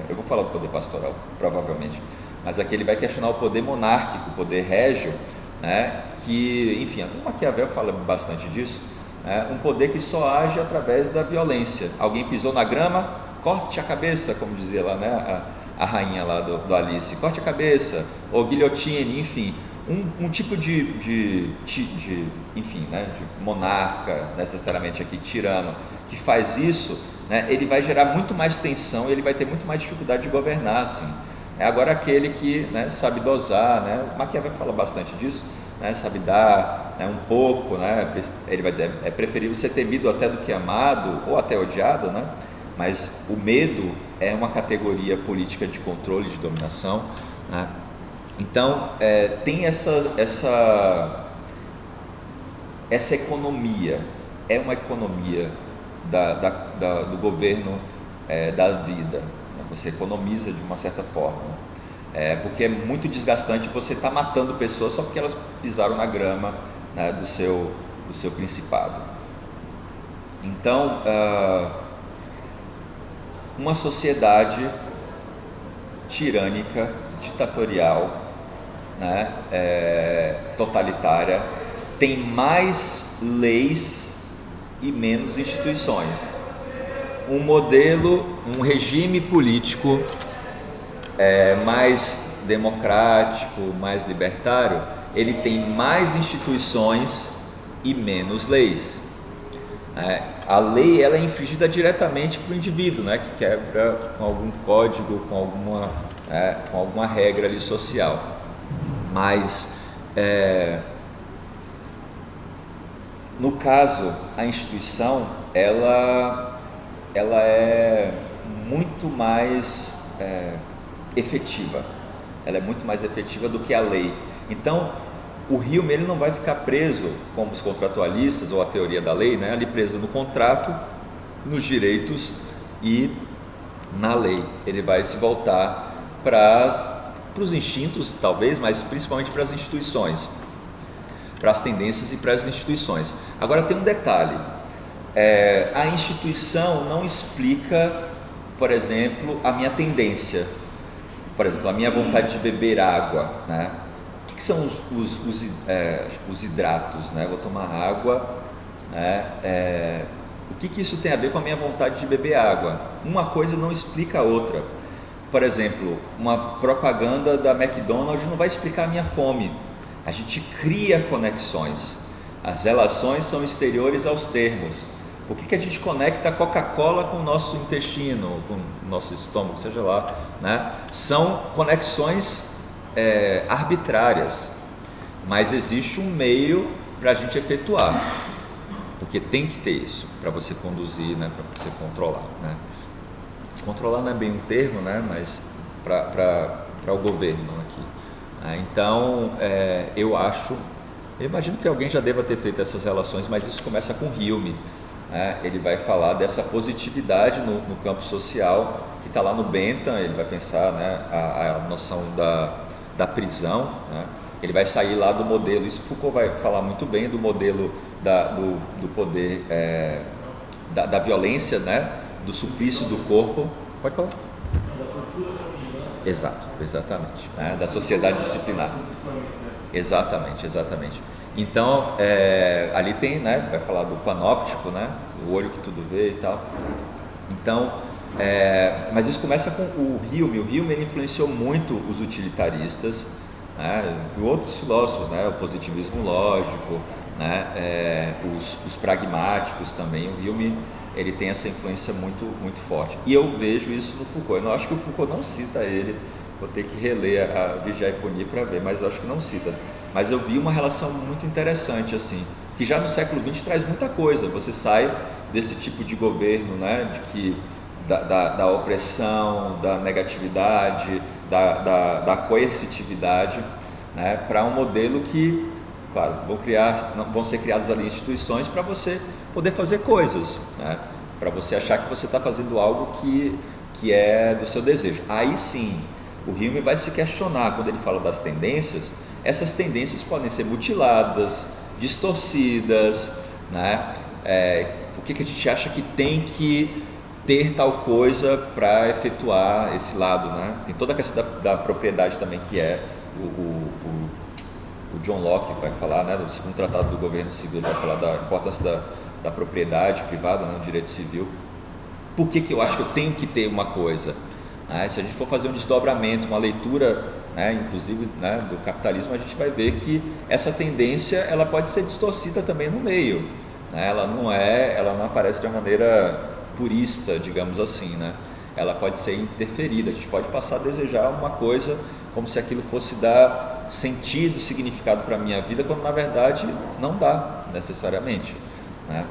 A: eu vou falar do poder pastoral, provavelmente, mas aqui ele vai questionar o poder monárquico, o poder régio, né? Que, enfim, até o Maquiavel fala bastante disso, né? Um poder que só age através da violência. Alguém pisou na grama, corte a cabeça, como dizia lá, né, a rainha lá do Alice, corte a cabeça, ou guilhotine, enfim, um tipo de enfim, né, de monarca, necessariamente aqui tirano, que faz isso, né, ele vai gerar muito mais tensão e ele vai ter muito mais dificuldade de governar, assim. Agora aquele que, né, sabe dosar, né, o Maquiavel fala bastante disso, né, sabe dar, né, um pouco, né, ele vai dizer, é preferível ser temido até do que amado, ou até odiado, né? Mas o medo é uma categoria política de controle, de dominação, né? Então, tem essa economia, é uma economia do governo, da vida, né? Você economiza de uma certa forma, porque é muito desgastante você estar matando pessoas só porque elas pisaram na grama, né, do seu principado. Então, uma sociedade tirânica, ditatorial, né, totalitária, tem mais leis e menos instituições. Um regime político mais democrático, mais libertário, ele tem mais instituições e menos leis. A lei, ela é infligida diretamente para o indivíduo, né, que quebra com algum código, com alguma regra ali social. Mas no caso, a instituição, ela é muito mais efetiva. Ela é muito mais efetiva do que a lei. Então, o Hume, ele não vai ficar preso como os contratualistas ou a teoria da lei, né? Ali preso no contrato, nos direitos e na lei. Ele vai se voltar para os instintos, talvez, mas principalmente para as instituições. para as tendências e para as instituições. Agora tem um detalhe, a instituição não explica, por exemplo, a minha tendência, por exemplo, a minha vontade de beber água, né? O que são os hidratos, né? Vou tomar água, né? O que isso tem a ver com a minha vontade de beber água? Uma coisa não explica a outra. Por exemplo, uma propaganda da McDonald's não vai explicar a minha fome. A gente cria conexões. As relações são exteriores aos termos. Por que a gente conecta a Coca-Cola com o nosso intestino, com o nosso estômago, seja lá, né? São conexões arbitrárias, mas existe um meio para a gente efetuar, porque tem que ter isso para você conduzir, né? Para você controlar, né? Controlar não é bem um termo, né? Mas para o governo aqui. Então, eu imagino que alguém já deva ter feito essas relações, mas isso começa com Hume. Ele vai falar dessa positividade no campo social, que está lá no Bentham. Ele vai pensar, né, a noção da prisão, né? Ele vai sair lá do modelo, isso Foucault vai falar muito bem, do modelo do poder, da violência, né? Do suplício do corpo. Pode falar? Exatamente, né? Da sociedade disciplinar. Exatamente. Então, ali tem, né, vai falar do panóptico, né, o olho que tudo vê e tal. Então, mas isso começa com o Hume. O Hume ele influenciou muito os utilitaristas, né, e outros filósofos, né, o positivismo lógico, né, os pragmáticos também. O Hume ele tem essa influência muito forte. E eu vejo isso no Foucault. Eu não acho que o Foucault não cita ele. Vou ter que reler a Vigiar e Punir para ver, mas eu acho que não cita. Mas eu vi uma relação muito interessante, assim, que já no século XX traz muita coisa. Você sai desse tipo de governo, né, de que da opressão, da negatividade, da coercitividade, né, para um modelo que, claro, vão ser criadas ali instituições para você poder fazer coisas, né, para você achar que você está fazendo algo que é do seu desejo. Aí sim, o Hume vai se questionar quando ele fala das tendências. Essas tendências podem ser mutiladas, distorcidas, né? Por que a gente acha que tem que ter tal coisa para efetuar esse lado, né? Tem toda a questão da propriedade também, que o John Locke vai falar, né? Do segundo tratado do governo civil, vai falar da importância da propriedade privada, né? No direito civil. Por que eu acho que eu tenho que ter uma coisa? Se a gente for fazer um desdobramento, uma leitura, né, inclusive, né, do capitalismo, a gente vai ver que essa tendência ela pode ser distorcida também no meio, né? Ela não aparece de uma maneira purista, digamos assim, né? Ela pode ser interferida. A gente pode passar a desejar uma coisa como se aquilo fosse dar sentido, significado para a minha vida, quando na verdade não dá necessariamente, né?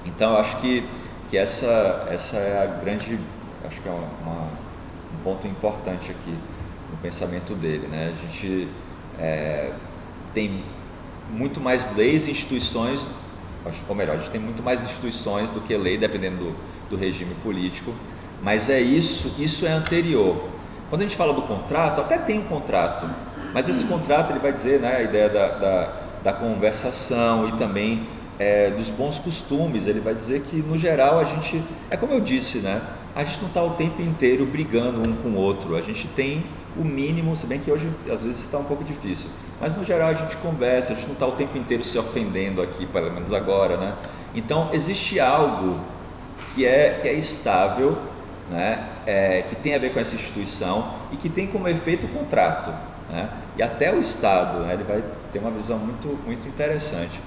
A: Então eu acho que essa é a grande, acho que é um ponto importante aqui no pensamento dele, né? A gente tem muito mais leis e instituições, ou melhor, a gente tem muito mais instituições do que lei, dependendo do regime político, mas isso é anterior. Quando a gente fala do contrato, até tem um contrato, mas esse contrato ele vai dizer, né, a ideia da conversação e também dos bons costumes. Ele vai dizer que no geral a gente, como eu disse, né, a gente não está o tempo inteiro brigando um com o outro. A gente tem o mínimo, se bem que hoje às vezes está um pouco difícil, mas no geral a gente conversa, a gente não está o tempo inteiro se ofendendo aqui, pelo menos agora, né? Então existe algo que é estável, né? Que tem a ver com essa instituição e que tem como efeito o contrato, né? E até o Estado, né, ele vai ter uma visão muito interessante,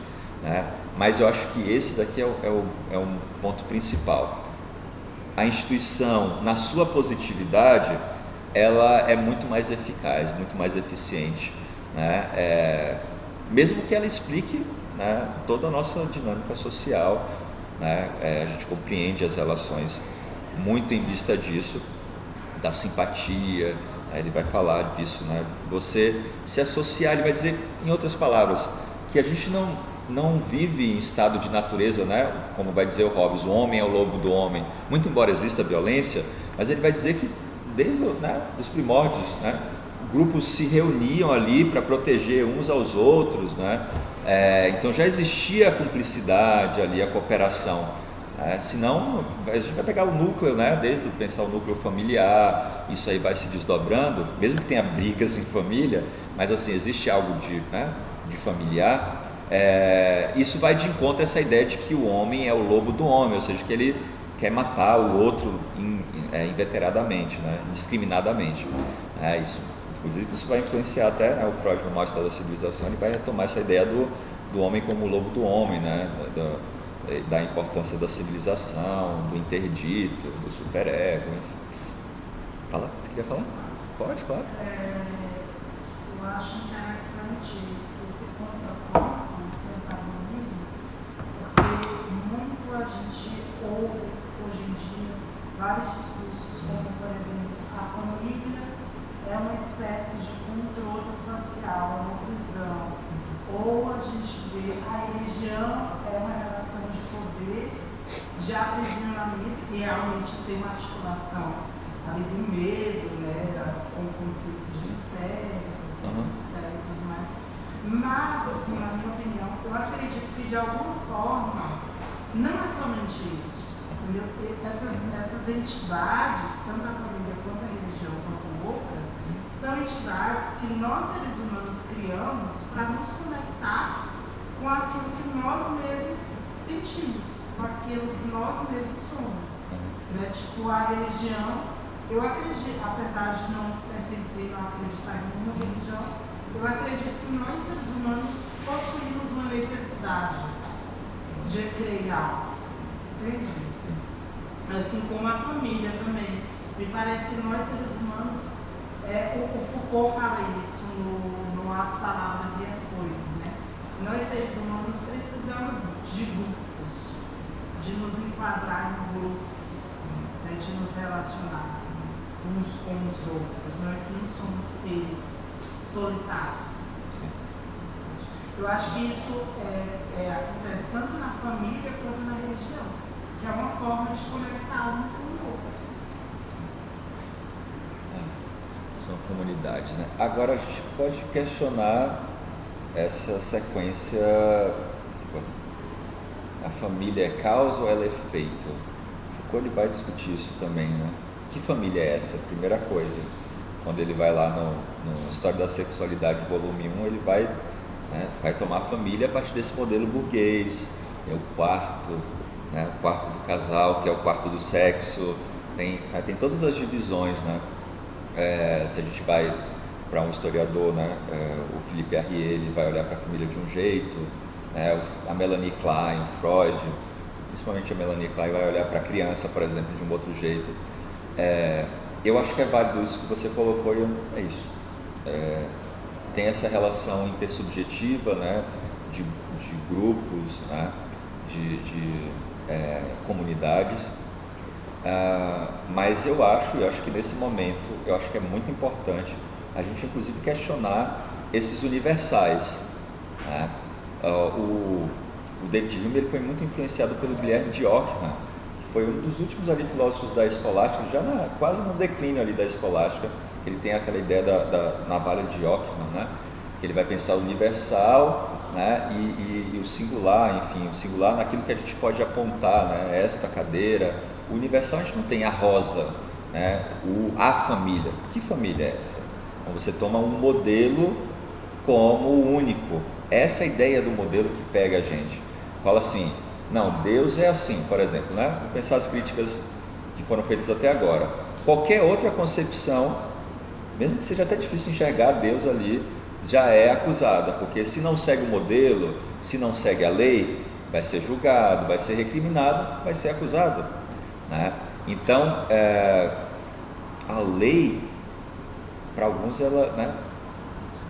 A: né? Mas eu acho que esse daqui é um ponto principal. A instituição, na sua positividade, ela é muito mais eficaz, muito mais eficiente, né? Mesmo que ela explique, né, toda a nossa dinâmica social, né? A gente compreende as relações muito em vista disso, da simpatia, né? Ele vai falar disso, né? Você se associar, ele vai dizer, em outras palavras, que a gente não vive em estado de natureza, né? Como vai dizer o Hobbes, o homem é o lobo do homem. Muito embora exista violência, mas ele vai dizer que desde os primórdios, né, grupos se reuniam ali para proteger uns aos outros, né? Então já existia a cumplicidade ali, a cooperação. Senão a gente vai pegar o núcleo, né? Desde pensar o núcleo familiar, isso aí vai se desdobrando, mesmo que tenha brigas em família, mas assim, existe algo de familiar. Isso vai de encontro a essa ideia de que o homem é o lobo do homem, ou seja, que ele quer matar o outro inveteradamente, né? Indiscriminadamente. Inclusive isso vai influenciar até, né, o Freud no Mal Estado da Civilização, ele vai retomar essa ideia do homem como o lobo do homem, né? Da importância da civilização, do interdito, do superego, enfim. Fala, você queria falar? Pode, claro.
B: Eu acho interessante esse contraponto, esse antagonismo, porque muito a gente ouve hoje em dia vários discursos como, por exemplo, a família é uma espécie de controle social, uma prisão, ou a gente vê a religião é uma relação de poder, de aprisionamento, e realmente tem uma articulação ali do medo, né, com o conceito de inferno, conceito de céu e tudo mais. Mas, assim, na minha opinião, eu acredito que de alguma forma não é somente isso. Entendeu? Essas entidades, tanto a família quanto a religião, quanto outras, são entidades que nós seres humanos criamos para nos conectar com aquilo que nós mesmos sentimos, com aquilo que nós mesmos somos. Né? Tipo, a religião, eu acredito, apesar de não pertencer, não acreditar em nenhuma religião, eu acredito que nós seres humanos possuímos uma necessidade de crer em algo. Entende? Assim como a família também. Me parece que nós seres humanos, o Foucault fala isso no As Palavras e as Coisas, né? Nós seres humanos precisamos de grupos, de nos enquadrar em grupos, né? De nos relacionar uns com os outros. Nós não somos seres solitários. Eu acho que isso acontece tanto na família quanto na religião, que é uma forma de conectar um com o outro.
A: São comunidades, né? Agora a gente pode questionar essa sequência, tipo, a família é causa ou ela é efeito? Foucault ele vai discutir isso também, né? Que família é essa? Primeira coisa, quando ele vai lá no História da Sexualidade, volume 1, ele vai tomar a família a partir desse modelo burguês, o quarto, né? O quarto do casal, que é o quarto do sexo, tem todas as divisões, né? Se a gente vai para um historiador, né, o Philippe Arrier, ele vai olhar para a família de um jeito, a Melanie Klein, o Freud, principalmente a Melanie Klein, vai olhar para a criança, por exemplo, de um outro jeito. Eu acho que é válido isso que você colocou e é isso. Tem essa relação intersubjetiva, né, de grupos, né, de comunidades. Mas eu acho que nesse momento, eu acho que é muito importante a gente inclusive questionar esses universais, né? O David Hume ele foi muito influenciado pelo Guilherme de Ockham, que foi um dos últimos ali filósofos da escolástica, já quase no declínio ali da escolástica. Ele tem aquela ideia da navalha de Ockham, né? Que ele vai pensar o universal, né? E o singular, enfim, o singular naquilo que a gente pode apontar, né? Esta cadeira. O universal a gente não tem a rosa, né? A família. Que família é essa? Então você toma um modelo como único. Essa é a ideia do modelo que pega a gente. Fala assim, não, Deus é assim, por exemplo, né? Vamos pensar as críticas que foram feitas até agora. Qualquer outra concepção, mesmo que seja até difícil enxergar Deus ali, já é acusada, porque se não segue o modelo, se não segue a lei, vai ser julgado, vai ser recriminado, vai ser acusado, né? Então, a lei, para alguns, ela, né?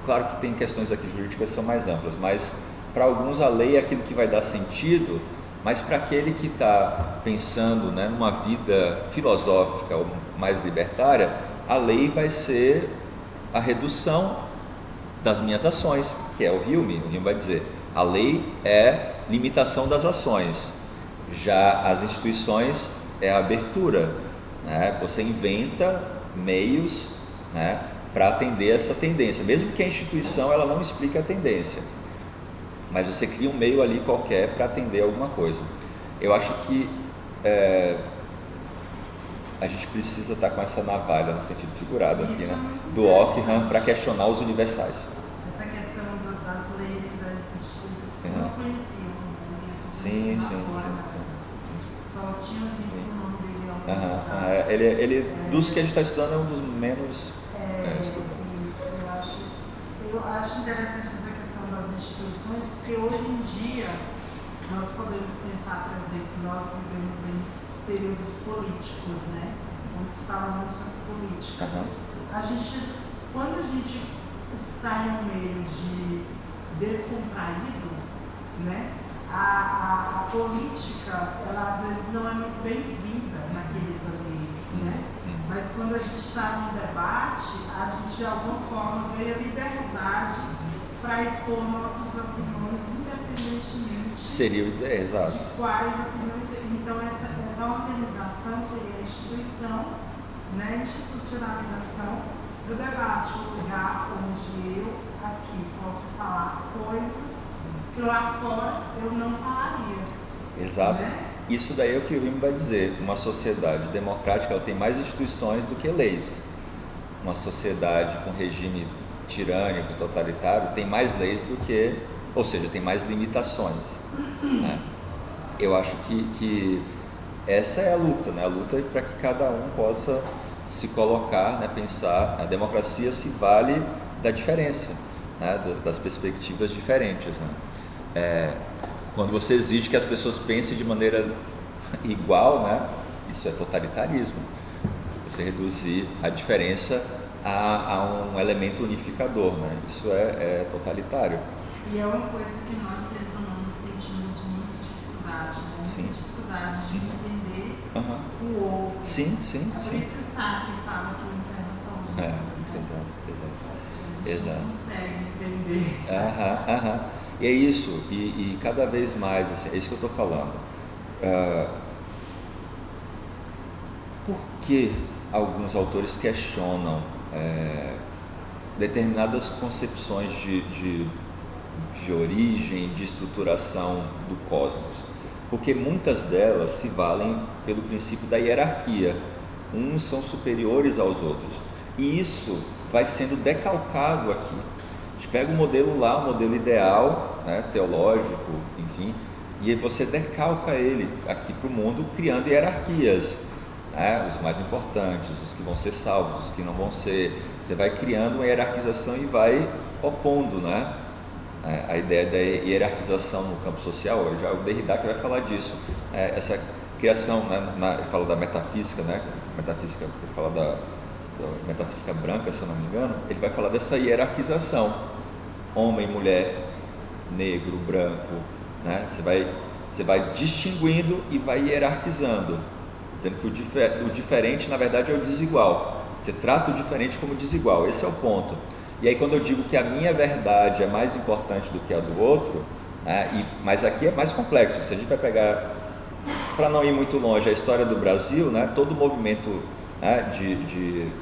A: Claro que tem questões aqui jurídicas que são mais amplas, mas para alguns a lei é aquilo que vai dar sentido, mas para aquele que está pensando, né, numa vida filosófica ou mais libertária, a lei vai ser a redução das minhas ações, que é o Hume vai dizer, a lei é limitação das ações, já as instituições é a abertura, né? Você inventa meios, né, para atender essa tendência, mesmo que a instituição ela não explique a tendência, mas você cria um meio ali qualquer para atender alguma coisa. Eu acho que a gente precisa estar com essa navalha no sentido figurado aqui, né, do Ockham para questionar os universais.
B: Essa questão das leis e das instituições que eu não conhecia,
A: Sim.
B: Só tinha visto o nome dele.
A: Ele, dos que a gente está estudando, é um dos menos estudados.
B: Isso, eu acho interessante essa questão das instituições, porque hoje em dia nós podemos pensar, por exemplo, nós vivemos em períodos políticos, né? Onde se fala muito sobre política. Quando a gente está em um meio de descontraído, né? A política, ela às vezes não é muito bem-vinda naqueles ambientes, né? Mas quando a gente está num debate, a gente de alguma forma ganha liberdade para expor nossas opiniões, independentemente
A: Exato.
B: de quais opiniões. Então, essa organização seria a instituição, né? Institucionalização do debate, o lugar onde eu aqui posso falar coisas que lá fora eu não falaria.
A: Exato.
B: Né?
A: Isso daí é o que o Rime vai dizer. Uma sociedade democrática ela tem mais instituições do que leis. Uma sociedade com regime tirânico, totalitário, tem mais leis do que, ou seja, tem mais limitações. Né? Eu acho que essa é a luta, né? A luta é para que cada um possa se colocar, né? Pensar. A democracia se vale da diferença, né? Das perspectivas diferentes. Né? Quando você exige que as pessoas pensem de maneira igual, né? Isso é totalitarismo. Você reduzir a diferença a um elemento unificador, né? Isso é totalitário.
B: E é uma coisa que nós seres humanos sentimos muita dificuldade, né? Muita dificuldade de entender o outro.
A: Sim.
B: É por isso que Sartre fala que o inferno são os outros.
A: Exato.
B: A gente não consegue entender.
A: E é isso, e cada vez mais, assim, é isso que eu estou falando. Por que alguns autores questionam determinadas concepções de origem, de estruturação do cosmos? Porque muitas delas se valem pelo princípio da hierarquia. Uns são superiores aos outros. E isso vai sendo decalcado aqui. A gente pega o modelo lá, o modelo ideal, né, teológico, enfim, e aí você decalca ele aqui para o mundo, criando hierarquias, né, os mais importantes, os que vão ser salvos, os que não vão ser. Você vai criando uma hierarquização e vai opondo, né, a ideia da hierarquização no campo social. Já o Derrida que vai falar disso, essa criação, né, ele fala da metafísica, né, ele fala da metafísica branca, se eu não me engano, ele vai falar dessa hierarquização, homem, mulher, negro, branco, né? Você vai distinguindo e vai hierarquizando, dizendo que o diferente na verdade é o desigual, você trata o diferente como desigual, esse é o ponto. E aí quando eu digo que a minha verdade é mais importante do que a do outro, né? Mas aqui é mais complexo. Se a gente vai pegar, para não ir muito longe, a história do Brasil, né? Todo o movimento, né, de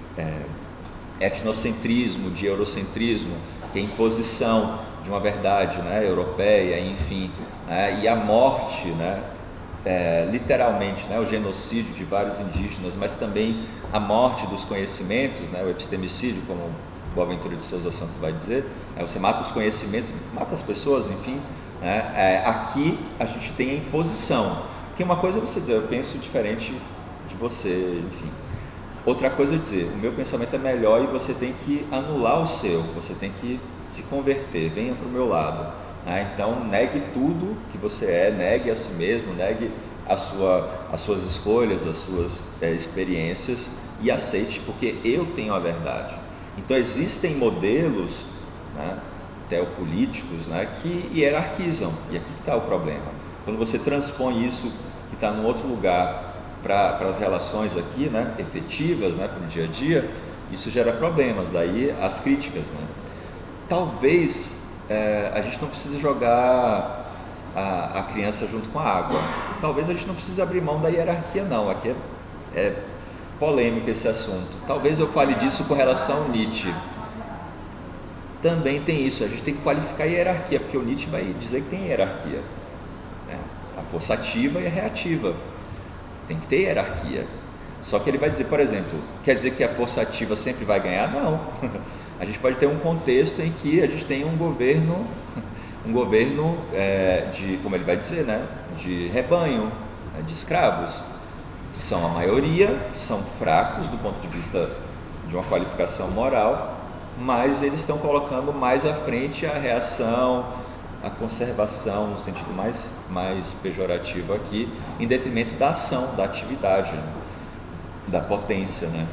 A: etnocentrismo, de eurocentrismo, que é a imposição de uma verdade, né, europeia, enfim, né, e a morte, né, literalmente, né, o genocídio de vários indígenas, mas também a morte dos conhecimentos, né, o epistemicídio, como Boaventura de Souza Santos vai dizer, você mata os conhecimentos, mata as pessoas, enfim, né, aqui a gente tem a imposição, porque uma coisa é você dizer, eu penso diferente de você, enfim. Outra coisa é dizer, o meu pensamento é melhor e você tem que anular o seu, você tem que se converter, venha para o meu lado. Né? Então, negue tudo que você negue a si mesmo, negue as suas escolhas, as suas experiências e aceite, porque eu tenho a verdade. Então, existem modelos, né, teopolíticos, né, que hierarquizam, e aqui está o problema. Quando você transpõe isso que está num outro lugar para as relações aqui, né, efetivas, né, para o dia a dia, isso gera problemas, daí as críticas. Né? Talvez a gente não precise jogar a criança junto com a água, talvez a gente não precise abrir mão da hierarquia não, aqui polêmico esse assunto. Talvez eu fale disso com relação ao Nietzsche. Também tem isso, a gente tem que qualificar a hierarquia, porque o Nietzsche vai dizer que tem hierarquia, né? A força ativa e a reativa, tem que ter hierarquia. Só que ele vai dizer, por exemplo, quer dizer que a força ativa sempre vai ganhar? Não. A gente pode ter um contexto em que a gente tem um governo de, como ele vai dizer, né? De rebanho, né? De escravos. São a maioria, são fracos do ponto de vista de uma qualificação moral, mas eles estão colocando mais à frente a reação, a conservação, no sentido mais pejorativo aqui, em detrimento da ação, da atividade, né? Da potência, né?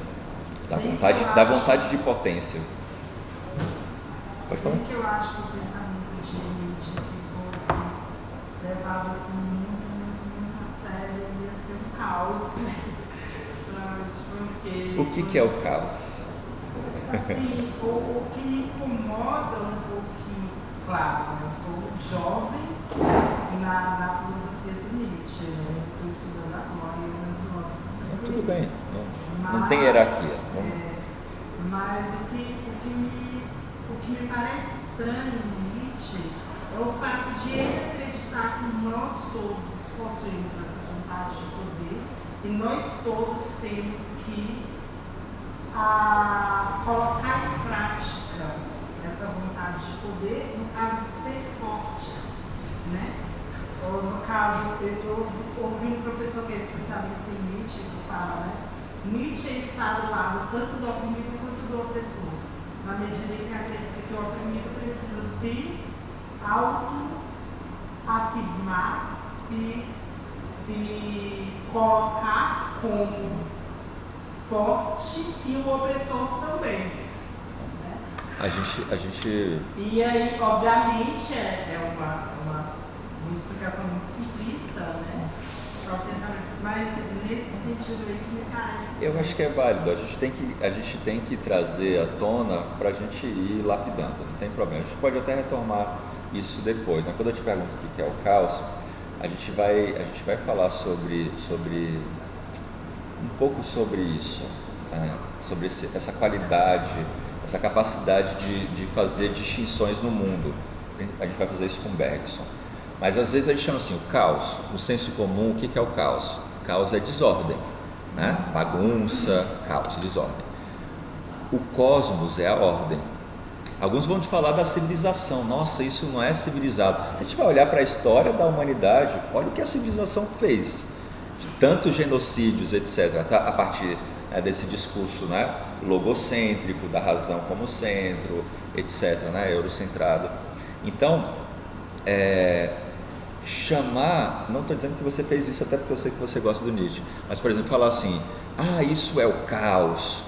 A: Da vontade de potência. Pode falar?
B: Que eu acho que o pensamento de Nietzsche, se fosse levado assim muito a sério, ia ser um caos.
A: O que é o caos?
B: Assim, o que me incomoda um pouquinho, claro, eu sou jovem na filosofia do Nietzsche, né? Estou estudando agora e eu não filósofo.
A: Tudo bem, não tem hierarquia.
B: Mas o que me parece estranho no Nietzsche é o fato de ele acreditar que nós todos possuímos essa vontade de poder e nós todos temos que colocar em prática essa vontade de poder no caso de ser fortes, né? Ou no caso, eu ouvi um professor que é especialista em Nietzsche que fala, né? Nietzsche está do lado tanto do oprimido quanto do opressor, na medida em que acredita que o oprimido precisa se auto-afirmar, se colocar como forte e o opressor também. Né?
A: A gente...
B: E aí, obviamente, é uma explicação muito simplista, né? Para o pensamento, mas nesse sentido aí que me parece.
A: Eu acho que é válido, a gente tem que trazer à tona para a gente ir lapidando, não tem problema. A gente pode até retomar isso depois, né? Quando eu te pergunto o que é o caos, a gente vai falar sobre um pouco sobre isso, né? Sobre essa qualidade, essa capacidade de fazer distinções no mundo. A gente vai fazer isso com Bergson. Mas às vezes a gente chama assim, o caos, no senso comum, o que é o caos? O caos é desordem, né? Bagunça, caos, desordem. O cosmos é a ordem. Alguns vão te falar da civilização, nossa, isso não é civilizado. Se a gente vai olhar para a história da humanidade, olha o que a civilização fez. Tantos genocídios, etc., a partir desse discurso, né, logocêntrico, da razão como centro, etc., né, eurocentrado. Então, não estou dizendo que você fez isso até porque eu sei que você gosta do Nietzsche, mas, por exemplo, falar assim, isso é o caos,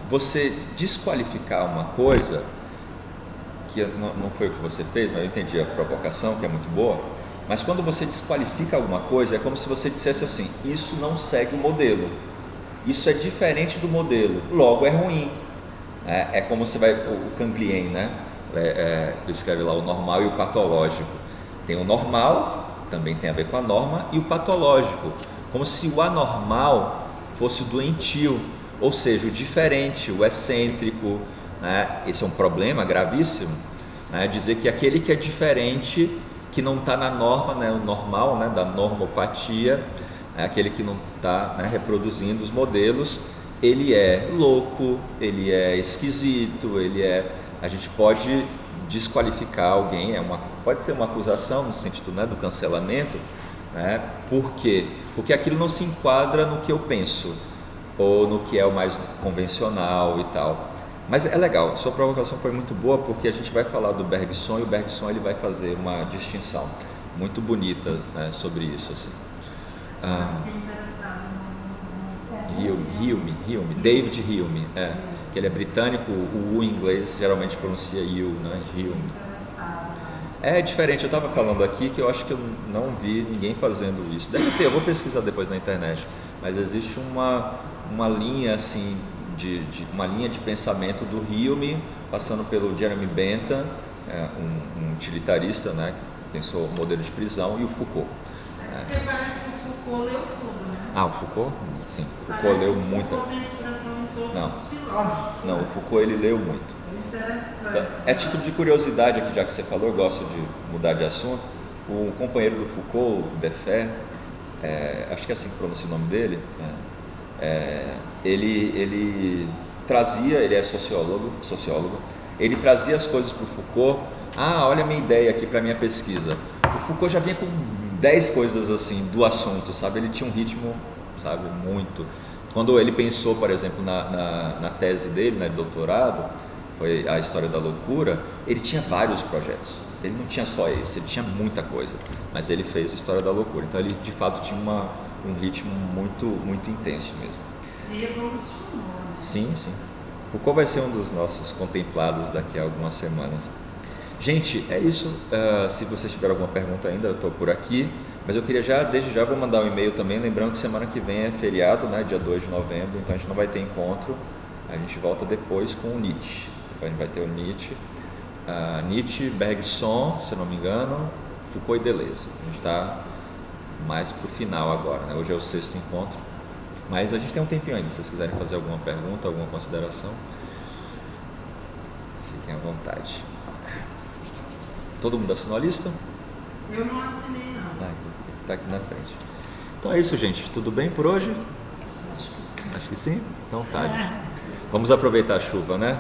A: você desqualificar uma coisa, que não foi o que você fez, mas eu entendi a provocação, que é muito boa. Mas quando você desqualifica alguma coisa, é como se você dissesse assim, isso não segue o modelo, isso é diferente do modelo, logo é ruim. É como você vai, o Canguilhem, né? Que escreve lá o normal e o patológico. Tem o normal, também tem a ver com a norma, e o patológico, como se o anormal fosse o doentio, ou seja, o diferente, o excêntrico, né? Esse é um problema gravíssimo, né? Dizer que aquele que é diferente, que não está na norma, né, o normal, né, da normopatia, aquele que não está, né, reproduzindo os modelos, ele é louco, ele é esquisito, a gente pode desqualificar alguém, pode ser uma acusação no sentido, né, do cancelamento, né? Por quê? Porque aquilo não se enquadra no que eu penso, ou no que é o mais convencional e tal. Mas é legal, sua provocação foi muito boa, porque a gente vai falar do Bergson e o Bergson ele vai fazer uma distinção muito bonita, né, sobre isso. Assim. Hume, David Hume, que ele é britânico, o U em inglês geralmente pronuncia you, né, Hume. É diferente, eu estava falando aqui que eu acho que eu não vi ninguém fazendo isso. Deve ter, eu vou pesquisar depois na internet, mas existe uma linha assim, uma linha de pensamento do Hume, passando pelo Jeremy Bentham, um utilitarista, né, que pensou o modelo de prisão, e o Foucault.
B: Porque parece que o Foucault leu tudo, né?
A: O Foucault? Sim, Foucault leu muita.
B: Foucault tem inspiração em todos
A: Não.
B: os filósofos.
A: Não, o Foucault ele leu muito.
B: Interessante.
A: Então, é título de curiosidade aqui, já que você falou, eu gosto de mudar de assunto. O companheiro do Foucault, Defé, acho que é assim que pronuncia o nome dele, ele trazia, ele é sociólogo, ele trazia as coisas para o Foucault. Olha a minha ideia aqui para a minha pesquisa. O Foucault já vinha com 10 coisas assim do assunto, sabe? Ele tinha um ritmo, sabe, muito. Quando ele pensou, por exemplo, na tese dele, né, de doutorado, foi a história da loucura, ele tinha vários projetos. Ele não tinha só esse, ele tinha muita coisa, mas ele fez a história da loucura. Então ele de fato tinha um ritmo muito, muito intenso mesmo.
B: E evolucionou, né?
A: Sim, sim. Foucault vai ser um dos nossos contemplados daqui a algumas semanas. Gente, é isso. Se vocês tiverem alguma pergunta ainda, eu estou por aqui. Mas eu queria desde já vou mandar um e-mail também, lembrando que semana que vem é feriado, né, dia 2 de novembro, então a gente não vai ter encontro. A gente volta depois com o Nietzsche. Depois a gente vai ter o Nietzsche. Nietzsche, Bergson, se eu não me engano, Foucault e Deleuze. A gente está mais para o final agora, né? Hoje é o 6º encontro, mas a gente tem um tempinho ainda. Se vocês quiserem fazer alguma pergunta, alguma consideração, fiquem à vontade. Todo mundo assinou a lista?
B: Eu não assinei, não.
A: Está aqui na frente. Então é isso, gente. Tudo bem por hoje?
B: Acho que sim.
A: Acho que sim? Então tá, gente. Vamos aproveitar a chuva, né?